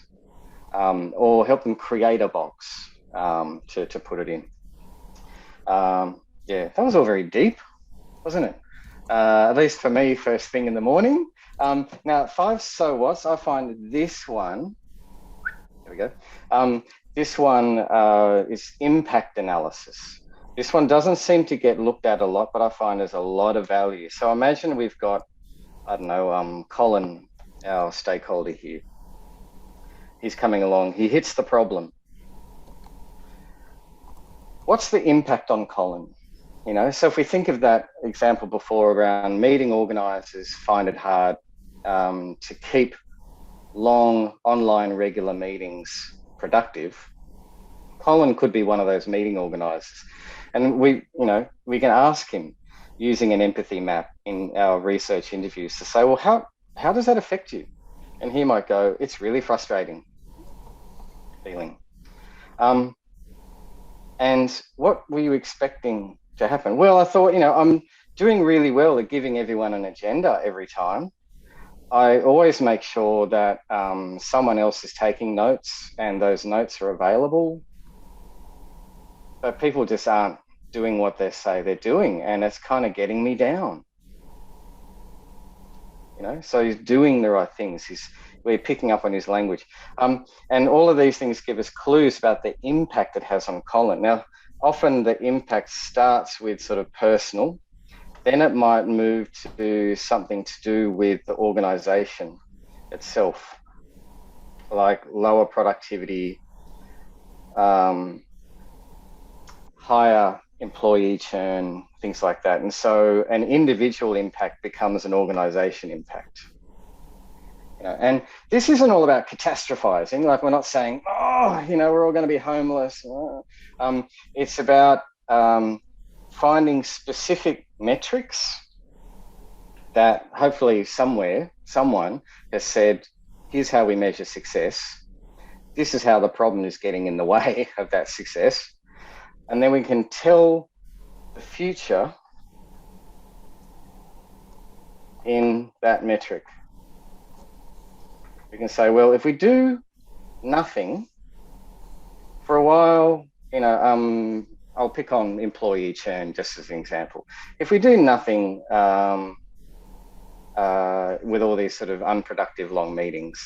or help them create a box to put it in. Yeah, that was all very deep, wasn't it? At least for me, first thing in the morning. Now, 5 so whats, I find this one, there we go. This one is impact analysis. This one doesn't seem to get looked at a lot, but I find there's a lot of value. So imagine we've got, I don't know, Colin, our stakeholder here. He's coming along. He hits the problem. What's the impact on Colin? So if we think of that example before around meeting organisers find it hard to keep long online regular meetings productive, Colin could be one of those meeting organisers. And we can ask him using an empathy map in our research interviews to say, well, how does that affect you? And he might go, it's really frustrating feeling. And what were you expecting to happen? Well, I thought, I'm doing really well at giving everyone an agenda every time. I always make sure that someone else is taking notes and those notes are available. But people just aren't doing what they say they're doing, and it's kind of getting me down. So he's doing the right things. We're picking up on his language. And all of these things give us clues about the impact it has on Colin. Now, often the impact starts with sort of personal, then it might move to something to do with the organisation itself, like lower productivity, higher employee churn, things like that. And so an individual impact becomes an organisation impact. And this isn't all about catastrophizing. Like, we're not saying, we're all going to be homeless. It's about finding specific metrics that hopefully someone has said, here's how we measure success. This is how the problem is getting in the way of that success. And then we can tell the future in that metric. We can say, well, if we do nothing for a while, I'll pick on employee churn just as an example. If we do nothing with all these sort of unproductive long meetings,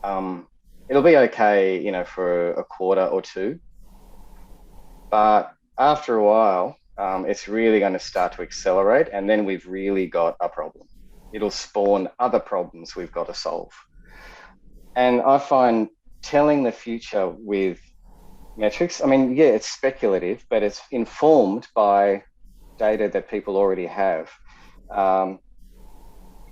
it'll be okay, for a quarter or two. But after a while, it's really going to start to accelerate, and then we've really got a problem. It'll spawn other problems we've got to solve. And I find telling the future with metrics, it's speculative, but it's informed by data that people already have.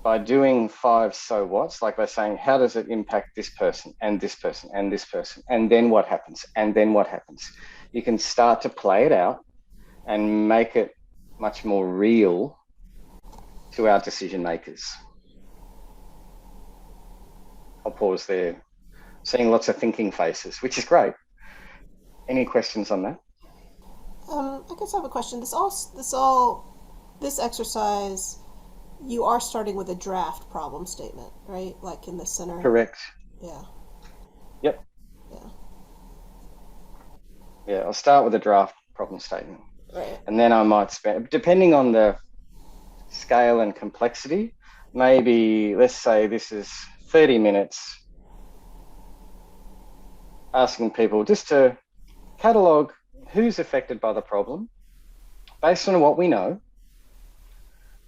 By doing 5 so whats, like by saying, how does it impact this person and this person and this person? And then what happens? And then what happens? You can start to play it out and make it much more real to our decision makers. I'll pause there. Seeing lots of thinking faces, which is great. Any questions on that? I guess I have a question. This exercise, you are starting with a draft problem statement, right? Like in the center. Correct. Yeah. Yep. Yeah. Yeah, I'll start with a draft problem statement. Right. And then I might spend, depending on the scale and complexity, maybe let's say this is 30 minutes asking people just to catalogue who's affected by the problem based on what we know.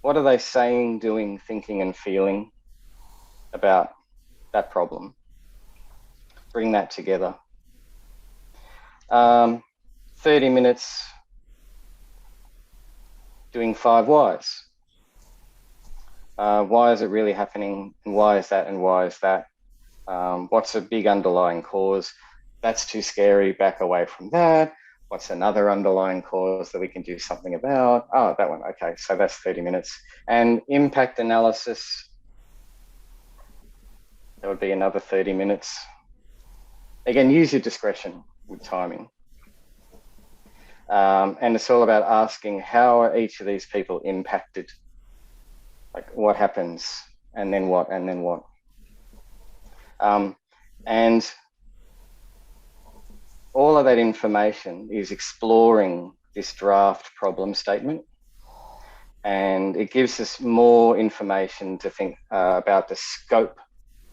What are they saying, doing, thinking, and feeling about that problem? Bring that together. 30 minutes doing 5 whys. Why is it really happening? And why is that? And why is that? What's a big underlying cause? That's too scary, back away from that. What's another underlying cause that we can do something about? Oh, that one. Okay, so that's 30 minutes. And impact analysis, that would be another 30 minutes. Again, use your discretion with timing. And it's all about asking, how are each of these people impacted? Like, what happens, and then what, and then what? And all of that information is exploring this draft problem statement, and it gives us more information to think about the scope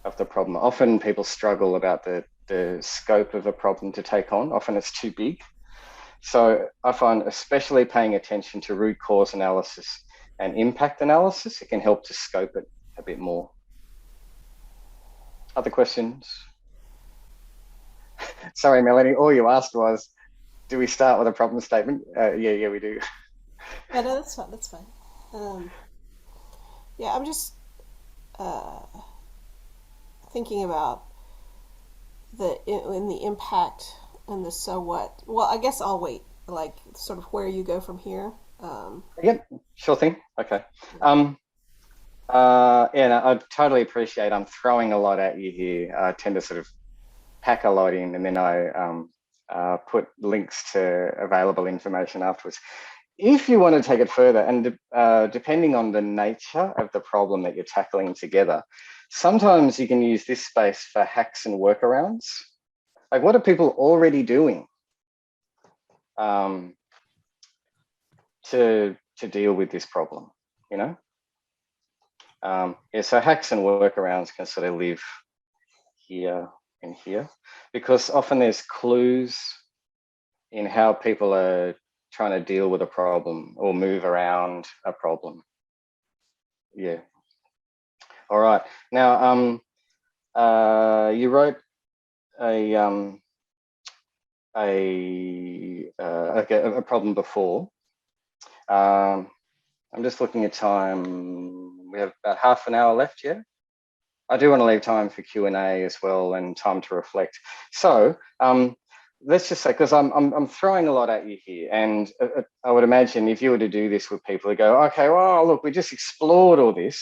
of the problem. Often people struggle about the scope of a problem to take on. Often it's too big. So I find, especially paying attention to root cause analysis and impact analysis, it can help to scope it a bit more. Other questions? Sorry, Melanie, all you asked was, do we start with a problem statement? Yeah, we do. Yeah, no, that's fine. That's fine. Yeah, I'm just thinking about in the impact and the so what. Well, I guess I'll wait. Like, sort of where you go from here. Yep, sure thing. Okay. Yeah, no, I totally appreciate. I'm throwing a lot at you here. I tend to sort of pack a lot in, and then I put links to available information afterwards. If you want to take it further, and depending on the nature of the problem that you're tackling together, sometimes you can use this space for hacks and workarounds. Like, what are people already doing to deal with this problem? You know, yeah. So hacks and workarounds can sort of live here and here, because often there's clues in how people are trying to deal with a problem or move around a problem. Yeah. All right. Now, you wrote a problem before. I'm just looking at time. We have about half an hour left. Yeah. I do want to leave time for Q&A as well, and time to reflect. So let's just say, because I'm throwing a lot at you here, and I would imagine if you were to do this with people, who go, okay, well, look, we just explored all this.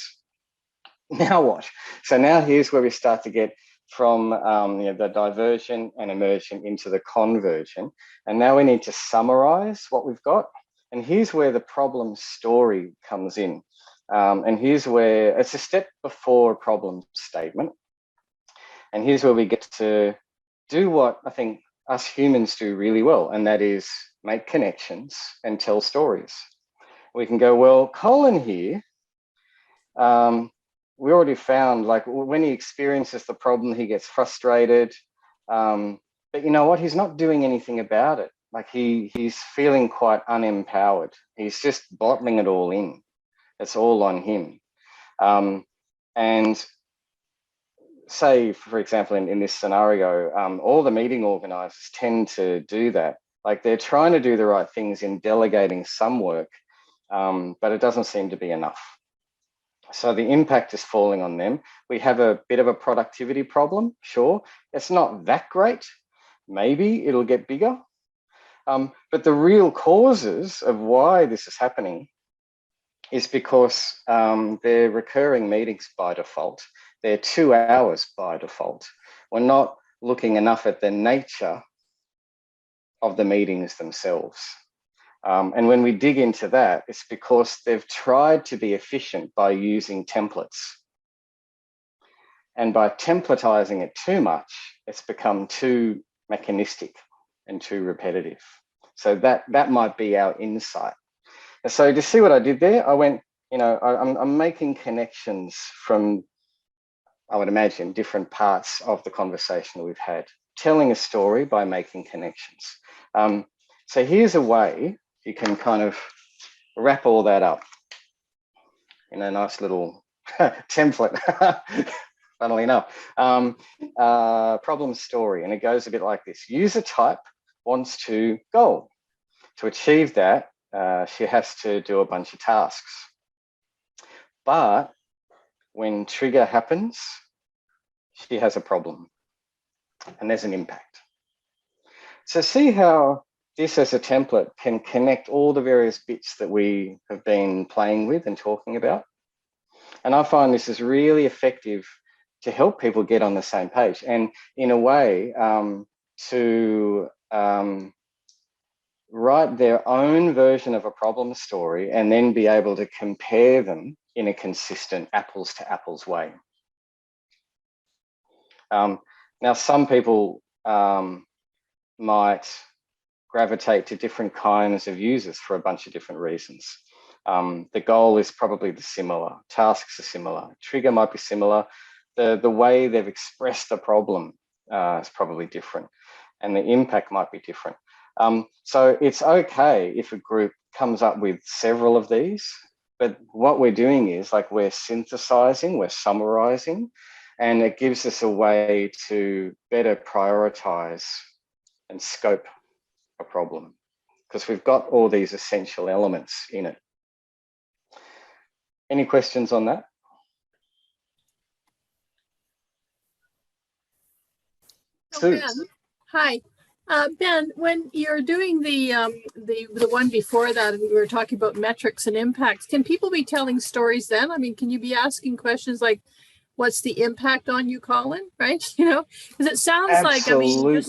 Now what? So now here's where we start to get from the diversion and immersion into the conversion. And now we need to summarize what we've got. And here's where the problem story comes in. And here's where it's a step before a problem statement. And here's where we get to do what I think us humans do really well, and that is make connections and tell stories. We can go, well, Colin here, we already found, like, when he experiences the problem, he gets frustrated. But you know what? He's not doing anything about it. Like, he's feeling quite unempowered. He's just bottling it all in. It's all on him. And say, for example, in this scenario, all the meeting organizers tend to do that. Like, they're trying to do the right things in delegating some work, but it doesn't seem to be enough. So the impact is falling on them. We have a bit of a productivity problem, sure. It's not that great. Maybe it'll get bigger. But the real causes of why this is happening is because they're recurring meetings by default. They're 2 hours by default. We're not looking enough at the nature of the meetings themselves. And when we dig into that, it's because they've tried to be efficient by using templates. And by templatizing it too much, it's become too mechanistic and too repetitive. So that might be our insight. And so to see what I did there, I went, I'm making connections from, I would imagine, different parts of the conversation we've had, telling a story by making connections. So here's a way you can kind of wrap all that up in a nice little template, funnily enough. Problem story, and it goes a bit like this. User type wants to goal. To achieve that, she has to do a bunch of tasks. But when trigger happens, she has a problem and there's an impact. So see how this as a template can connect all the various bits that we have been playing with and talking about. And I find this is really effective to help people get on the same page and in a way to write their own version of a problem story and then be able to compare them in a consistent apples to apples way. Now, some people might gravitate to different kinds of users for a bunch of different reasons. The goal is probably similar, tasks are similar, trigger might be similar, the way they've expressed the problem is probably different, and the impact might be different. So it's okay if a group comes up with several of these, but what we're doing is like we're synthesizing, we're summarizing, and it gives us a way to better prioritize and scope a problem because we've got all these essential elements in it. Any questions on that? Oh, Ben. Hi. Ben, when you're doing the one before that, and we were talking about metrics and impacts, can people be telling stories then? I mean, can you be asking questions like, what's the impact on you, Colin? Right? You know, because it sounds like, I mean,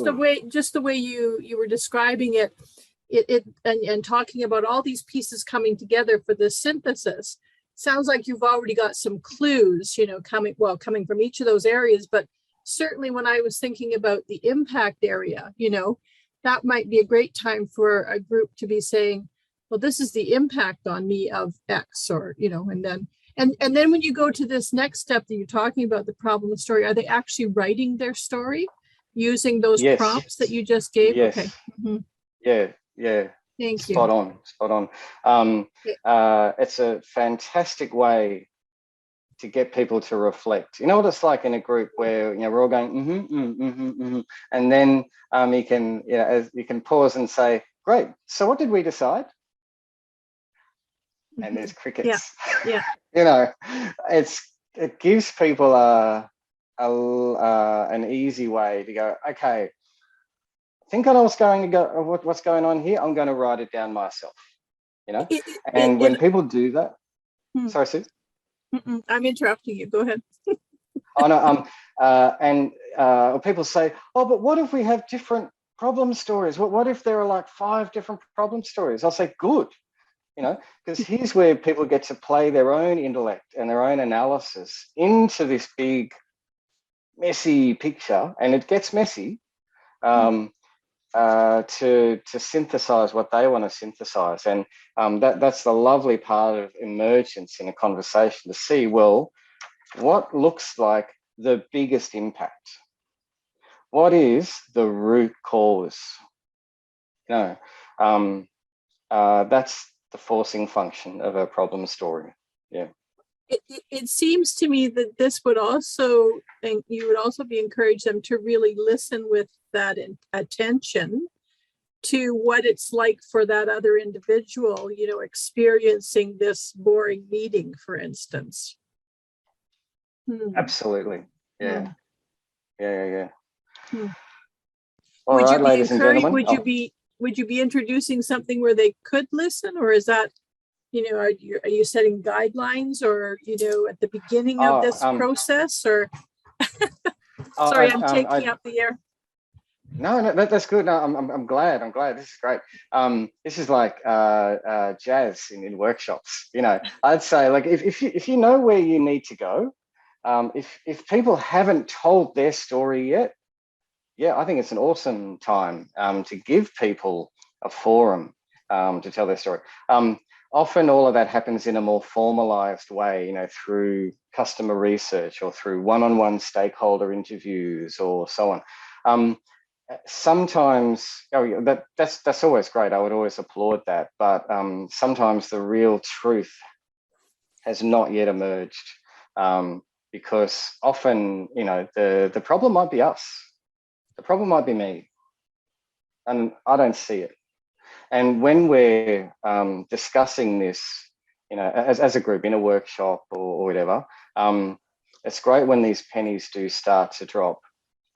just the way you were describing it, and talking about all these pieces coming together for the synthesis, sounds like you've already got some clues, you know, coming from each of those areas, but certainly when I was thinking about the impact area, you know, that might be a great time for a group to be saying, well, this is the impact on me of X, or, you know, and then when you go to this next step that you're talking about, the problem story, are they actually writing their story using those prompts that you just gave? Yes. Okay. Mm-hmm. Yeah. Thank you. Spot on. It's a fantastic way to get people to reflect. You know what it's like in a group where, you know, we're all going and then you can pause and say, great, so what did we decide? And there's crickets. Yeah. You know, it gives people an easy way to go, okay, I think I know what's going on here. I'm going to write it down myself, you know. And when people do that, sorry, Sue. I'm interrupting you. Go ahead. Oh no. People say, oh, but what if we have different problem stories? What if there are like 5 different problem stories? I'll say, good, you know, because here's where people get to play their own intellect and their own analysis into this big, messy picture, and it gets messy. To synthesize what they want to synthesize. And that's the lovely part of emergence in a conversation, to see, well, what looks like the biggest impact? What is the root cause? You know, that's the forcing function of a problem story. Yeah. It seems to me that this would also, and you would also be encourage them to really listen with that attention to what it's like for that other individual, you know, experiencing this boring meeting, for instance. Absolutely. Yeah. Yeah. All right, ladies and gentlemen. Would you be introducing something where they could listen, or is that, you know, are you setting guidelines, or, you know, at the beginning of this process, or sorry, I'm taking up the air. No, that's good. No, I'm glad. This is great. This is like jazz in workshops. You know, I'd say, like, if you know where you need to go, if people haven't told their story yet, yeah, I think it's an awesome time to give people a forum to tell their story. Often all of that happens in a more formalized way, you know, through customer research or through one-on-one stakeholder interviews or so on. Sometimes, that's always great. I would always applaud that. But sometimes the real truth has not yet emerged, because often, you know, the problem might be us. The problem might be me, and I don't see it. And when we're discussing this you know, as a group in a workshop or whatever, it's great when these pennies do start to drop.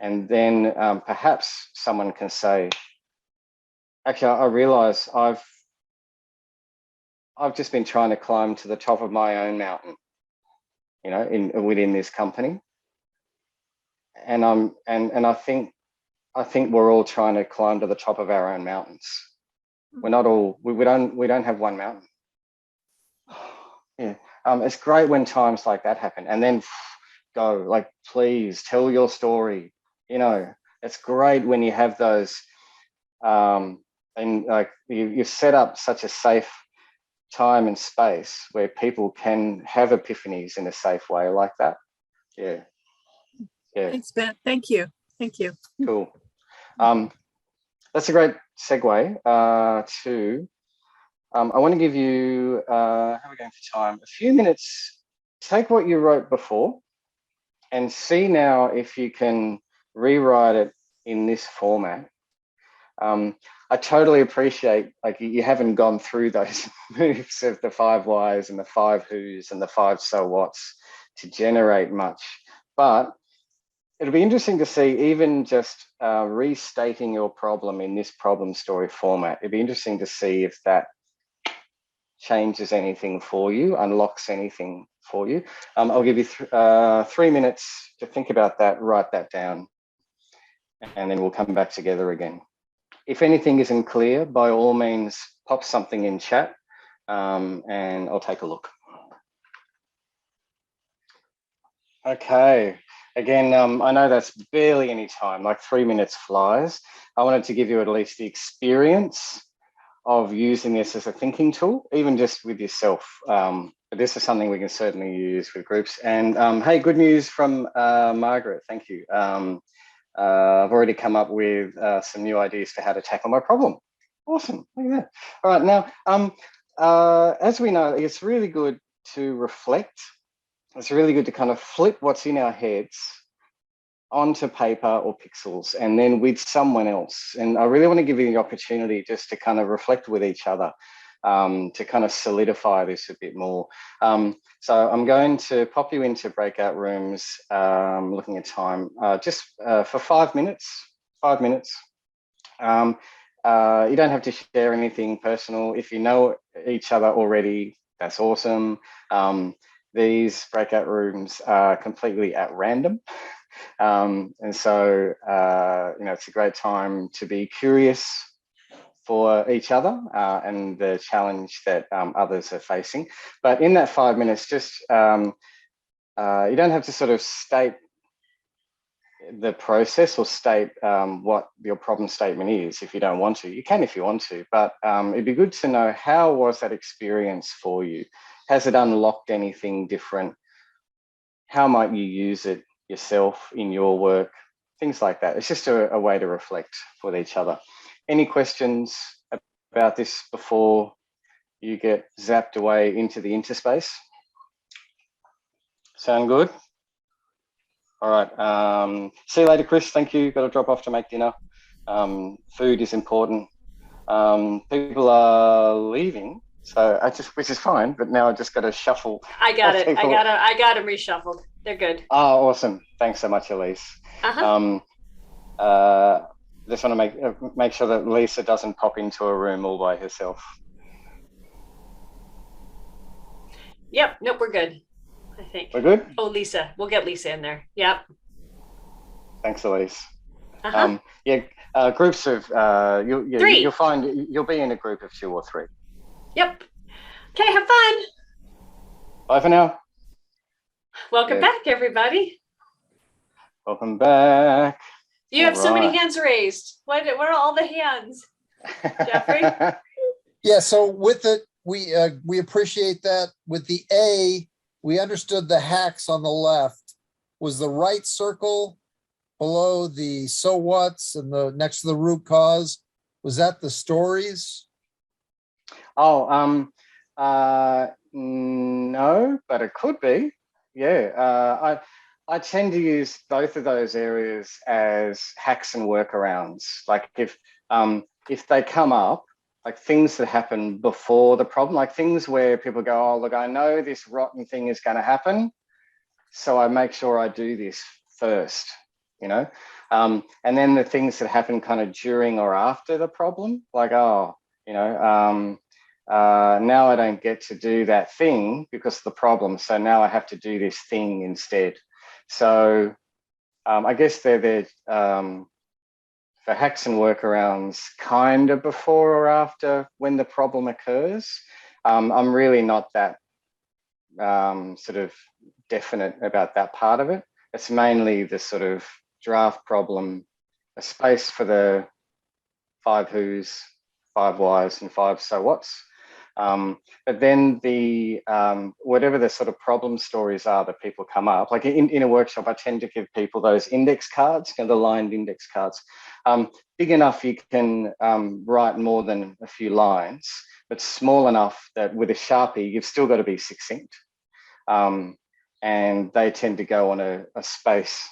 And then perhaps someone can say, actually, I realize I've just been trying to climb to the top of my own mountain, you know, within this company. And I think we're all trying to climb to the top of our own mountains. We're not all, we don't have one mountain. Yeah. It's great when times like that happen, and then go, like, please tell your story. You know, it's great when you have those, and like you've set up such a safe time and space where people can have epiphanies in a safe way like that. Yeah. Yeah. Thanks, Ben. Thank you. Thank you. Cool. That's a great segue to, I want to give you, how are we going for time? A few minutes. Take what you wrote before and see now if you can rewrite it in this format. I totally appreciate, like, you haven't gone through those moves of the 5 whys and the 5 whos and the 5 so whats to generate much, but it'll be interesting to see, even just restating your problem in this problem story format. It'd be interesting to see if that changes anything for you, unlocks anything for you. I'll give you 3 minutes to think about that, write that down, and then we'll come back together again. If anything isn't clear, by all means, pop something in chat, and I'll take a look. Okay. Again, I know that's barely any time, like 3 minutes flies. I wanted to give you at least the experience of using this as a thinking tool, even just with yourself. But this is something we can certainly use with groups. And hey, good news from Margaret. Thank you. I've already come up with some new ideas for how to tackle my problem. Awesome. Look at that. All right. Now, as we know, it's really good to reflect. It's really good to kind of flip what's in our heads onto paper or pixels, and then with someone else. And I really want to give you the opportunity just to kind of reflect with each other, to kind of solidify this a bit more. So I'm going to pop you into breakout rooms, looking at time, just for 5 minutes. 5 minutes. You don't have to share anything personal. If you know each other already, that's awesome. These breakout rooms are completely at random. And so, you know, it's a great time to be curious for each other and the challenge that others are facing. But in that 5 minutes, just, you don't have to sort of state the process or state what your problem statement is if you don't want to. You can if you want to, but it'd be good to know, how was that experience for you? Has it unlocked anything different? How might you use it yourself in your work? Things like that. It's just a way to reflect with each other. Any questions about this before you get zapped away into the interspace? Sound good? All right. See you later, Chris. Thank you. Got to drop off to make dinner. Food is important. People are leaving, so which is fine. But now I just got to shuffle. I got it. I got them reshuffled. They're good. Oh, awesome! Thanks so much, Elise. Just want to make sure that Lisa doesn't pop into a room all by herself. Yep. Nope. We're good. I think we're good. Oh, Lisa. We'll get Lisa in there. Yep. Thanks, Elise. Yeah. Groups of 3. You'll find you'll be in a group of 2 or 3. Yep. Okay. Have fun. Bye for now. Welcome back, everybody. Welcome back. You have so many hands raised. What are all the hands? Jeffrey? Yeah, so with it, we appreciate that. With the A, we understood the hacks on the left. Was the right circle below the so what's and the next to the root cause? Was that the stories? Oh, no, but it could be. Yeah, I tend to use both of those areas as hacks and workarounds. Like if they come up, like things that happen before the problem, like things where people go, oh, look, I know this rotten thing is going to happen, so I make sure I do this first, you know? And then the things that happen kind of during or after the problem, like, oh, you know, now I don't get to do that thing because of the problem, so now I have to do this thing instead. So I guess they're for hacks and workarounds kind of before or after when the problem occurs. I'm really not that sort of definite about that part of it. It's mainly the sort of draft problem, a space for the 5 who's, 5 whys and 5 so whats. But then the whatever the sort of problem stories are that people come up, like in a workshop, I tend to give people those index cards, you know, the lined index cards. Big enough you can write more than a few lines, but small enough that with a Sharpie, you've still got to be succinct. And they tend to go on a space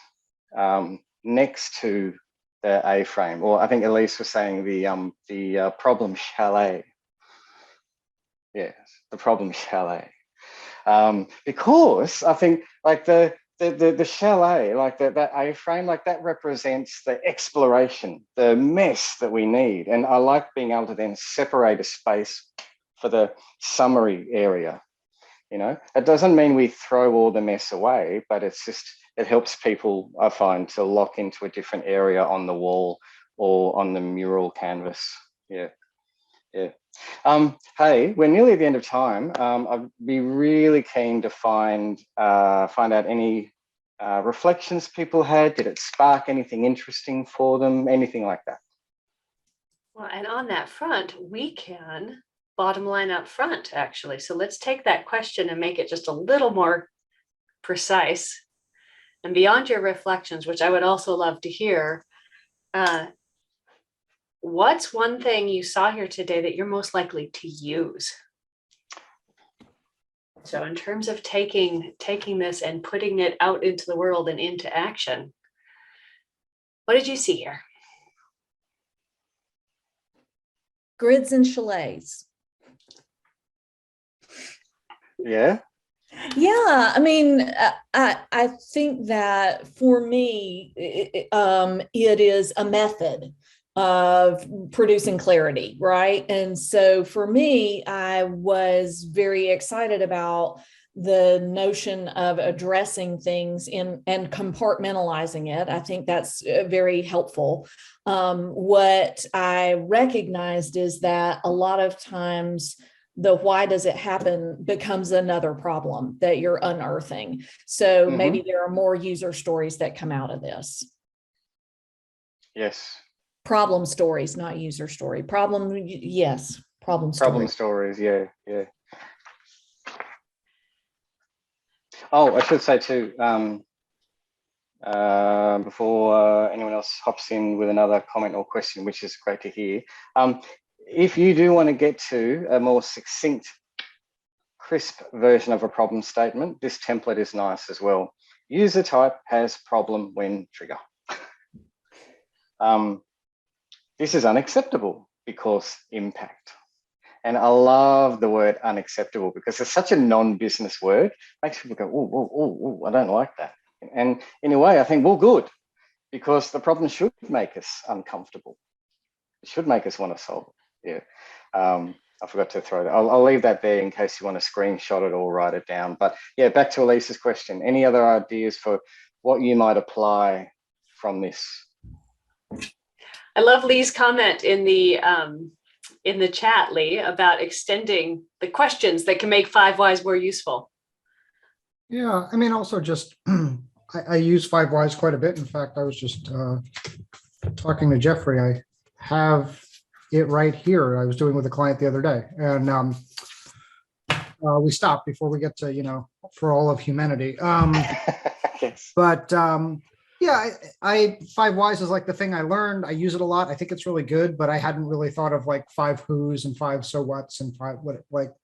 next to the A-frame, or I think Elise was saying the problem chalet. Yes, the problem chalet. Because I think like the chalet, like that A-frame, like that represents the exploration, the mess that we need. And I like being able to then separate a space for the summary area. You know, it doesn't mean we throw all the mess away, but it's just, it helps people, I find, to lock into a different area on the wall or on the mural canvas. Yeah. Yeah. Hey, we're nearly at the end of time. I'd be really keen to find out any reflections people had. Did it spark anything interesting for them? Anything like that? Well, and on that front, we can bottom line up front, actually. So let's take that question and make it just a little more precise. And beyond your reflections, which I would also love to hear, what's one thing you saw here today that you're most likely to use? So in terms of taking this and putting it out into the world and into action, what did you see here? Grids and chalets. Yeah. Yeah, I mean, I think that for me, it is a method of producing clarity, right? And so for me, I was very excited about the notion of addressing things and compartmentalizing it. I think that's very helpful. What I recognized is that a lot of times the why does it happen becomes another problem that you're unearthing. So maybe there are more user stories that come out of this. Yes. Problem stories, not user story. Problem, yes. Problem stories, yeah, yeah. Oh, I should say too, before anyone else hops in with another comment or question, which is great to hear. If you do want to get to a more succinct, crisp version of a problem statement, this template is nice as well. User type has problem when trigger. This is unacceptable because impact. And I love the word unacceptable because it's such a non-business word. It makes people go, oh, I don't like that. And in a way, I think, well, good, because the problem should make us uncomfortable. It should make us want to solve it. Yeah. I forgot to throw that. I'll leave that there in case you want to screenshot it or write it down. But yeah, back to Elise's question. Any other ideas for what you might apply from this? I love Lee's comment in the chat, Lee, about extending the questions that can make 5 whys more useful. Yeah, I mean, also just I use 5 whys quite a bit. In fact, I was just talking to Jeffrey. I have it right here. I was doing with a client the other day, and we stopped before we get to, you know, for all of humanity. Yes. But yeah, I 5 whys is like the thing I learned. I use it a lot. I think it's really good, but I hadn't really thought of like 5 who's and 5 so what's and 5 what, like,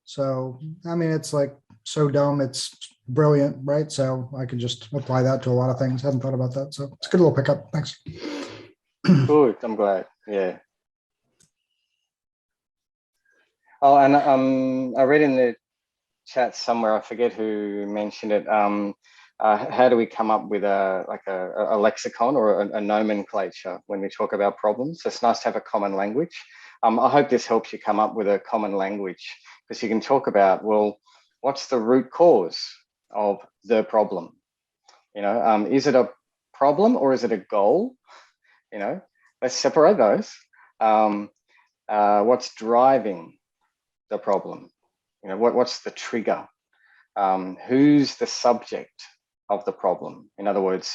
so I mean, it's like so dumb, it's brilliant, right? So I could just apply that to a lot of things. I hadn't thought about that, so it's a good little pickup. Thanks. Good, I'm glad. Yeah. Oh, and I read in the chat somewhere, I forget who mentioned it. How do we come up with a lexicon or a nomenclature when we talk about problems? It's nice to have a common language. I hope this helps you come up with a common language, because you can talk about, well, what's the root cause of the problem? You know, is it a problem or is it a goal? You know, let's separate those. What's driving the problem? You know, what's the trigger? Who's the subject of the problem? In other words,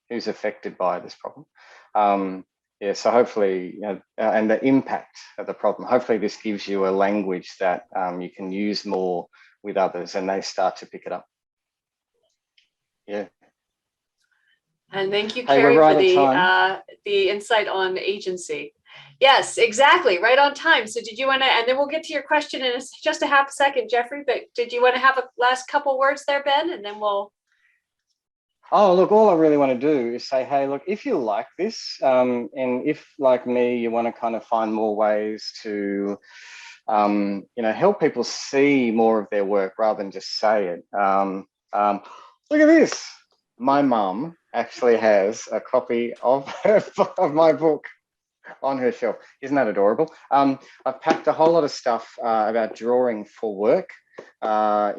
who's affected by this problem? Yeah, so hopefully, you know, and the impact of the problem. Hopefully this gives you a language that you can use more with others and they start to pick it up. Yeah. And thank you, Hey, Carrie, we're right for at time. the insight on agency. Yes, exactly, right on time. So did you want to, and then we'll get to your question in just a half a second, Jeffrey, but did you want to have a last couple words there, Ben? And then we'll. Oh, look, all I really want to do is say, hey, look, if you like this, and if, like me, you want to kind of find more ways to, you know, help people see more of their work rather than just say it. Look at this. My mum actually has a copy of my book on her shelf. Isn't that adorable? I've packed a whole lot of stuff about drawing for work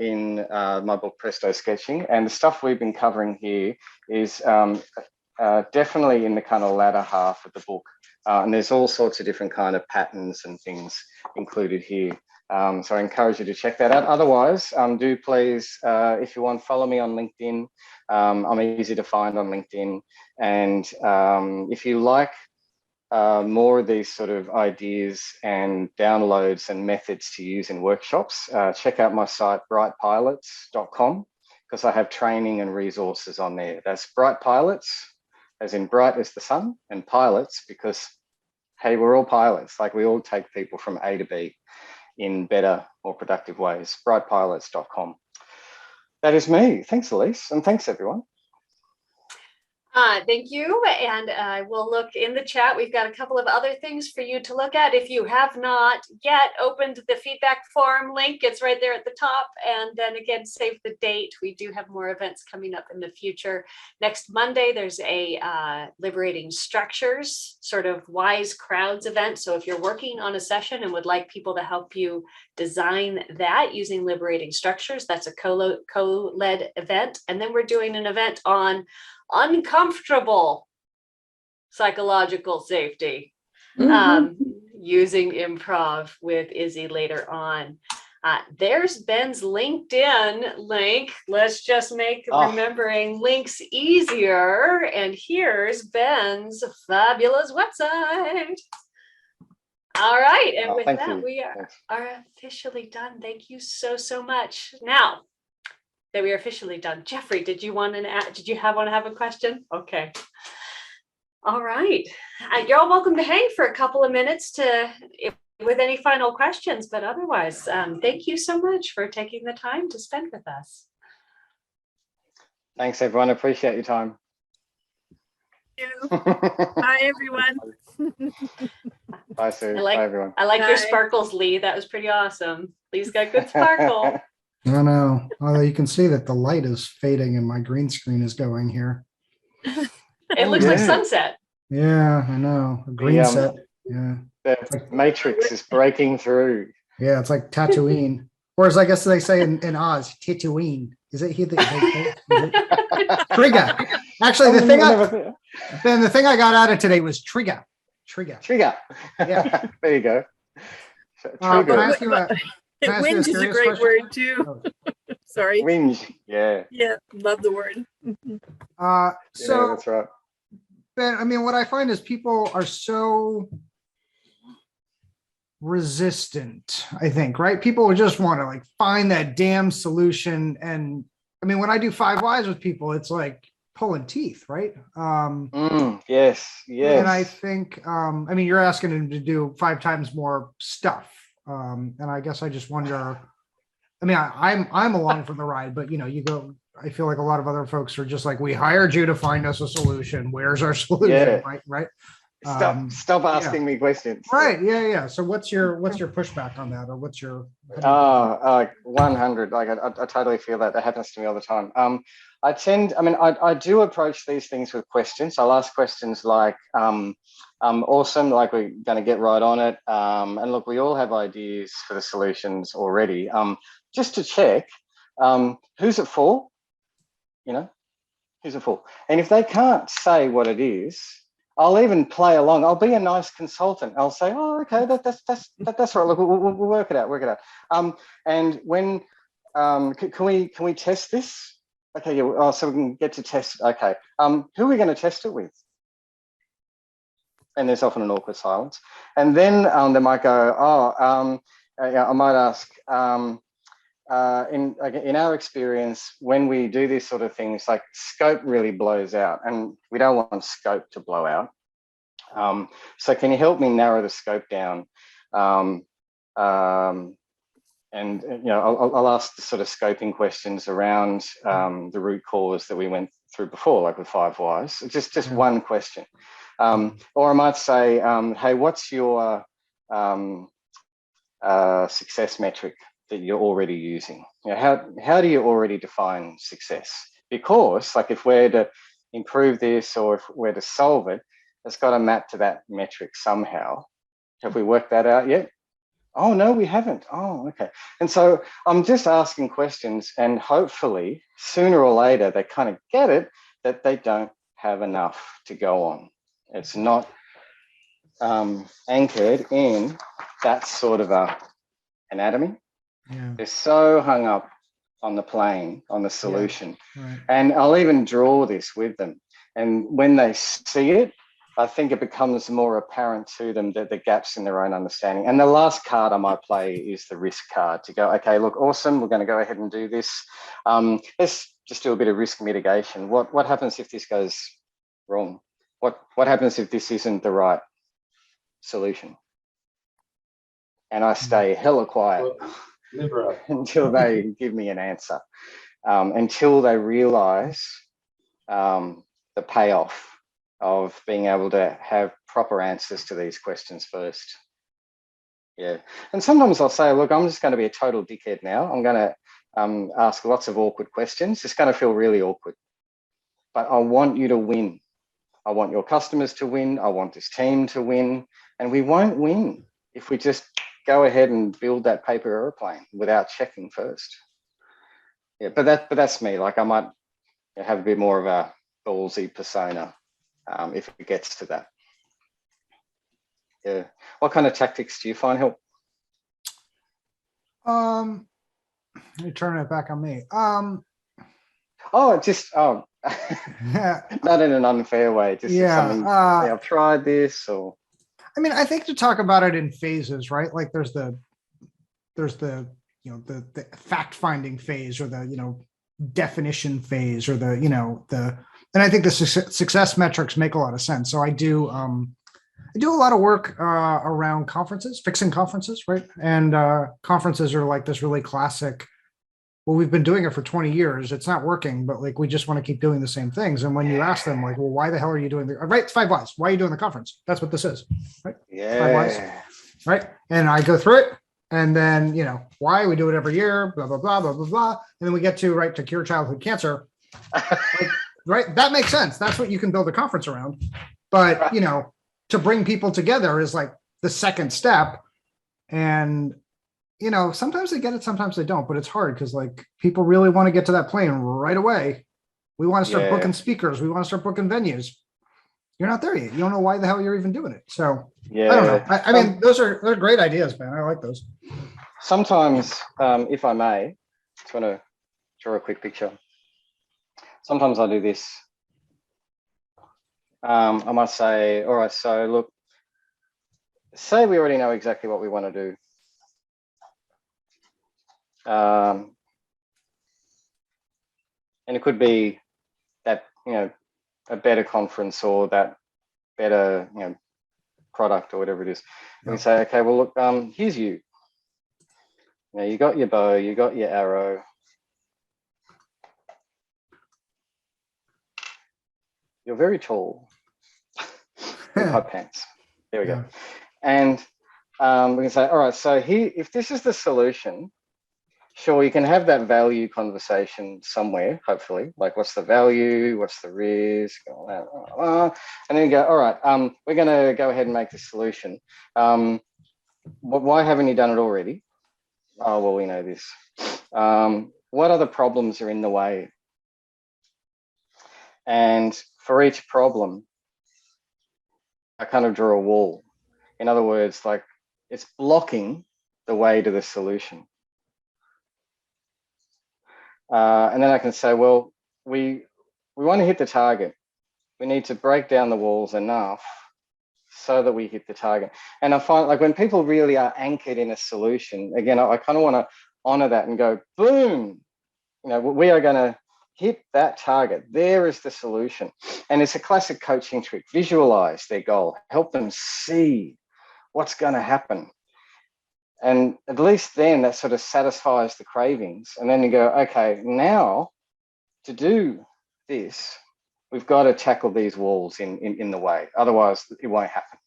in my book Presto Sketching, and the stuff we've been covering here is definitely in the kind of latter half of the book, and there's all sorts of different kind of patterns and things included here. So I encourage you to check that out. Otherwise, do please, if you want, follow me on LinkedIn. I'm easy to find on LinkedIn, and if you like more of these sort of ideas and downloads and methods to use in workshops, check out my site, brightpilots.com, because I have training and resources on there. That's Bright Pilots, as in bright as the sun, and pilots, because, hey, we're all pilots. Like, we all take people from A to B in better, more productive ways. brightpilots.com. That is me. Thanks, Elise, and thanks, everyone. Thank you. And I will look in the chat. We've got a couple of other things for you to look at. If you have not yet opened the feedback form link, it's right there at the top. And then again, save the date. We do have more events coming up in the future. Next Monday, there's a Liberating Structures, sort of Wise Crowds event. So if you're working on a session and would like people to help you design that using Liberating Structures, that's a co-led event. And then we're doing an event on uncomfortable psychological safety, using improv with Izzy later on. There's Ben's LinkedIn link. Let's just make remembering links easier. And here's Ben's fabulous website. All right, and with that, we are officially done. Thank you so much. Now that we are officially done, Jeffrey, did you want to have a question? Okay. All right. You're all welcome to hang for a couple of minutes with any final questions, but otherwise, thank you so much for taking the time to spend with us. Thanks, everyone. Appreciate your time. Thank you. Bye, everyone. Bye, Sue. Bye, everyone. I like your sparkles, Lee. That was pretty awesome. Lee's got good sparkle. I know. Although you can see that the light is fading and my green screen is going here. It looks like sunset. Yeah, I know. A green set. Yeah. The matrix is breaking through. Yeah, it's like Tatooine. Or as I guess they say in Oz, Tatooine. Is it here? Trigger. Actually, the thing I got out of today was trigger. Trigger. Yeah. There you go. Whinge is a great word too. Sorry. Whinge. Yeah. Yeah, love the word. So that's right. Ben, I mean, what I find is people are so resistant, I think, right? People just want to like find that damn solution. And I mean, when I do 5 whys with people, it's like pulling teeth, right? Yes. And I think, I mean, you're asking them to do 5 times more stuff. And I guess I just wonder, I mean, I'm along for the ride, but you know, I feel like a lot of other folks are just like, we hired you to find us a solution. Where's our solution? Yeah. Right. Stop Yeah. asking me questions. Right. Yeah. So what's your pushback on that, or what's your? How do you 100. Like I totally feel that happens to me all the time. I do approach these things with questions. I'll ask questions like, awesome, like we're going to get right on it. And look, we all have ideas for the solutions already. Just to check, who's it for? You know, who's it for? And if they can't say what it is, I'll even play along. I'll be a nice consultant. I'll say, "Oh, okay, that's right. Look, we'll work it out. And when can we test this? Okay, yeah. Oh, so we can get to test. Okay. Who are we going to test it with?" And there's often an awkward silence. And then they might go, "Oh, yeah." I might ask. In our experience, when we do these sort of things, like scope really blows out, and we don't want scope to blow out. So can you help me narrow the scope down? And I'll ask the sort of scoping questions around the root cause that we went through before, like with 5 whys. Just one question. Or I might say, hey, what's your success metric that you're already using? How do you already define success? Because like if we're to improve this or if we're to solve it, it's got to map to that metric somehow. Have we worked that out yet? Oh, no, we haven't. Oh, okay. And so I'm just asking questions, and hopefully sooner or later they kind of get it that they don't have enough to go on. It's not anchored in that sort of a anatomy. Yeah. They're so hung up on the plane, on the solution. Yeah, right. And I'll even draw this with them. And when they see it, I think it becomes more apparent to them that the gaps in their own understanding. And the last card I might play is the risk card to go, okay, look, awesome, we're going to go ahead and do this. Let's just do a bit of risk mitigation. What happens if this goes wrong? What happens if this isn't the right solution? And I stay hella quiet until they give me an answer, until they realize the payoff of being able to have proper answers to these questions first. Yeah. And sometimes I'll say, look, I'm just going to be a total dickhead now. I'm going to ask lots of awkward questions. It's going to feel really awkward. But I want you to win. I want your customers to win. I want this team to win. And we won't win if we just go ahead and build that paper airplane without checking first. Yeah, but that's me. Like I might have a bit more of a ballsy persona if it gets to that. Yeah. What kind of tactics do you find help? You're turning it back on me. Not in an unfair way. Just something. Hey, I've tried this, or. I mean, I think to talk about it in phases, right? Like there's the the fact finding phase, or the definition phase, or and I think the success metrics make a lot of sense. So I do a lot of work around conferences, fixing conferences, right? And conferences are like this really classic, well, we've been doing it for 20 years. It's not working, but like, we just want to keep doing the same things. And when you ask them like, well, why the hell are you doing right? It's 5 whys. Why are you doing the conference? That's what this is, right? Yeah. 5 whys, right? And I go through it, and then, why we do it every year, blah, blah, blah, blah, blah, blah. And then we get to cure childhood cancer. Right. That makes sense. That's what you can build a conference around. But, to bring people together is like the second step. And, sometimes they get it, sometimes they don't, but it's hard because like people really want to get to that plane right away. We want to start booking speakers. We want to start booking venues. You're not there yet. You don't know why the hell you're even doing it. So yeah, I don't know. I mean, they're great ideas, man. I like those. Sometimes, if I may, just want to draw a quick picture. Sometimes I do this. I might say, all right, so look, say we already know exactly what we want to do. And it could be that, a better conference or that better, product or whatever it is. And we say, okay, well, look, here's you. You got your bow, you got your arrow. You're very tall. with hot pants. There we Yeah. go. And we can say, all right, so here, if this is the solution, sure, you can have that value conversation somewhere, hopefully, like what's the value, what's the risk, and then you go, all right, we're going to go ahead and make the solution. Why haven't you done it already? Oh, well, we know this. What other problems are in the way? And for each problem, I kind of draw a wall. In other words, like it's blocking the way to the solution. And then I can say, well, we want to hit the target. We need to break down the walls enough so that we hit the target. And I find like when people really are anchored in a solution, again, I kind of want to honor that and go, boom, you know, we are going to hit that target. There is the solution. And it's a classic coaching trick. Visualize their goal, help them see what's going to happen. And at least then that sort of satisfies the cravings. And then you go, okay, now to do this, we've got to tackle these walls in the way. Otherwise, it won't happen.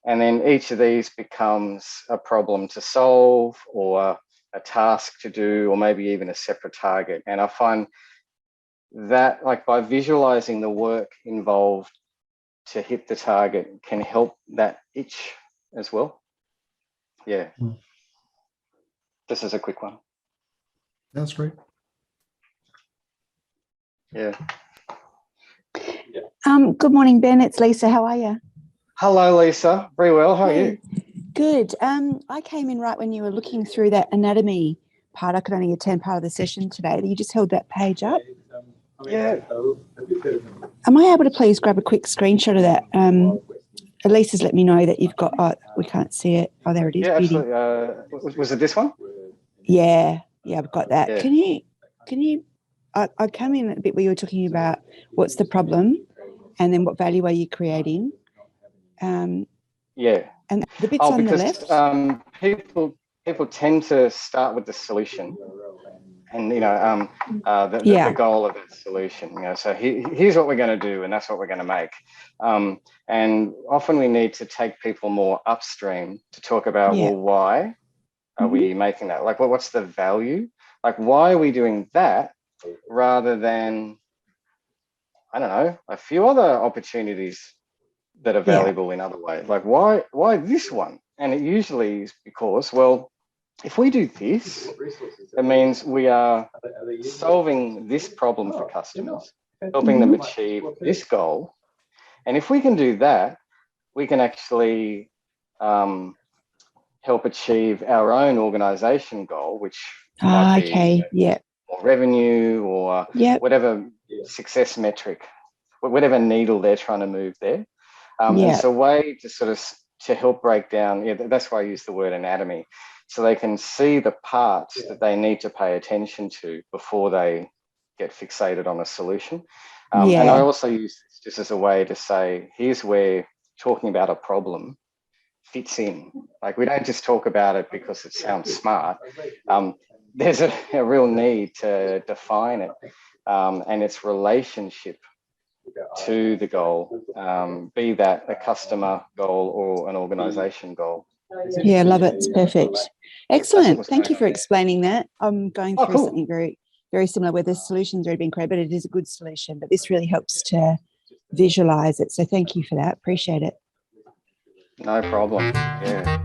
And then each of these becomes a problem to solve or a task to do, or maybe even a separate target. And I find that like by visualizing the work involved to hit the target can help that itch as well. Yeah. This is a quick one. That's great. Yeah. Good morning, Ben. It's Lisa. How are you? Hello, Lisa. Very well. How are you? Good. I came in right when you were looking through that anatomy part. I could only attend part of the session today. You just held that page up. Yeah. Am I able to please grab a quick screenshot of that? Elise has let me know that you've got, oh, we can't see it. Oh, there it is. Yeah, Beauty. absolutely. Was it this one? Yeah, I've got that. Yeah. Can you, I come in a bit where you were talking about what's the problem and then what value are you creating? Yeah. And the bits on the left. People tend to start with the solution, and the goal of that solution. You know, so here's what we're going to do, and that's what we're going to make. And often we need to take people more upstream to talk about, well, why are we making that? Like, what's the value? Like, why are we doing that rather than, I don't know, a few other opportunities that are valuable in other ways? Like, why this one? And it usually is because, well, if we do this, it means we are solving this problem for customers, helping them achieve this goal. And if we can do that, we can actually help achieve our own organization goal, which might be more revenue or whatever success metric, whatever needle they're trying to move there. And it's a way to sort of to help break down. Yeah, that's why I use the word anatomy, so they can see the parts that they need to pay attention to before they get fixated on a solution. And I also use this just as a way to say, here's where talking about a problem fits in. Like, we don't just talk about it because it sounds smart. There's a real need to define it and its relationship to the goal, be that a customer goal or an organization goal. Yeah, love it. It's perfect. Excellent. Thank you for explaining that. I'm going through something very, very similar where the solution's already been created, but it is a good solution. But this really helps to visualize it. So thank you for that. Appreciate it. No problem. Yeah.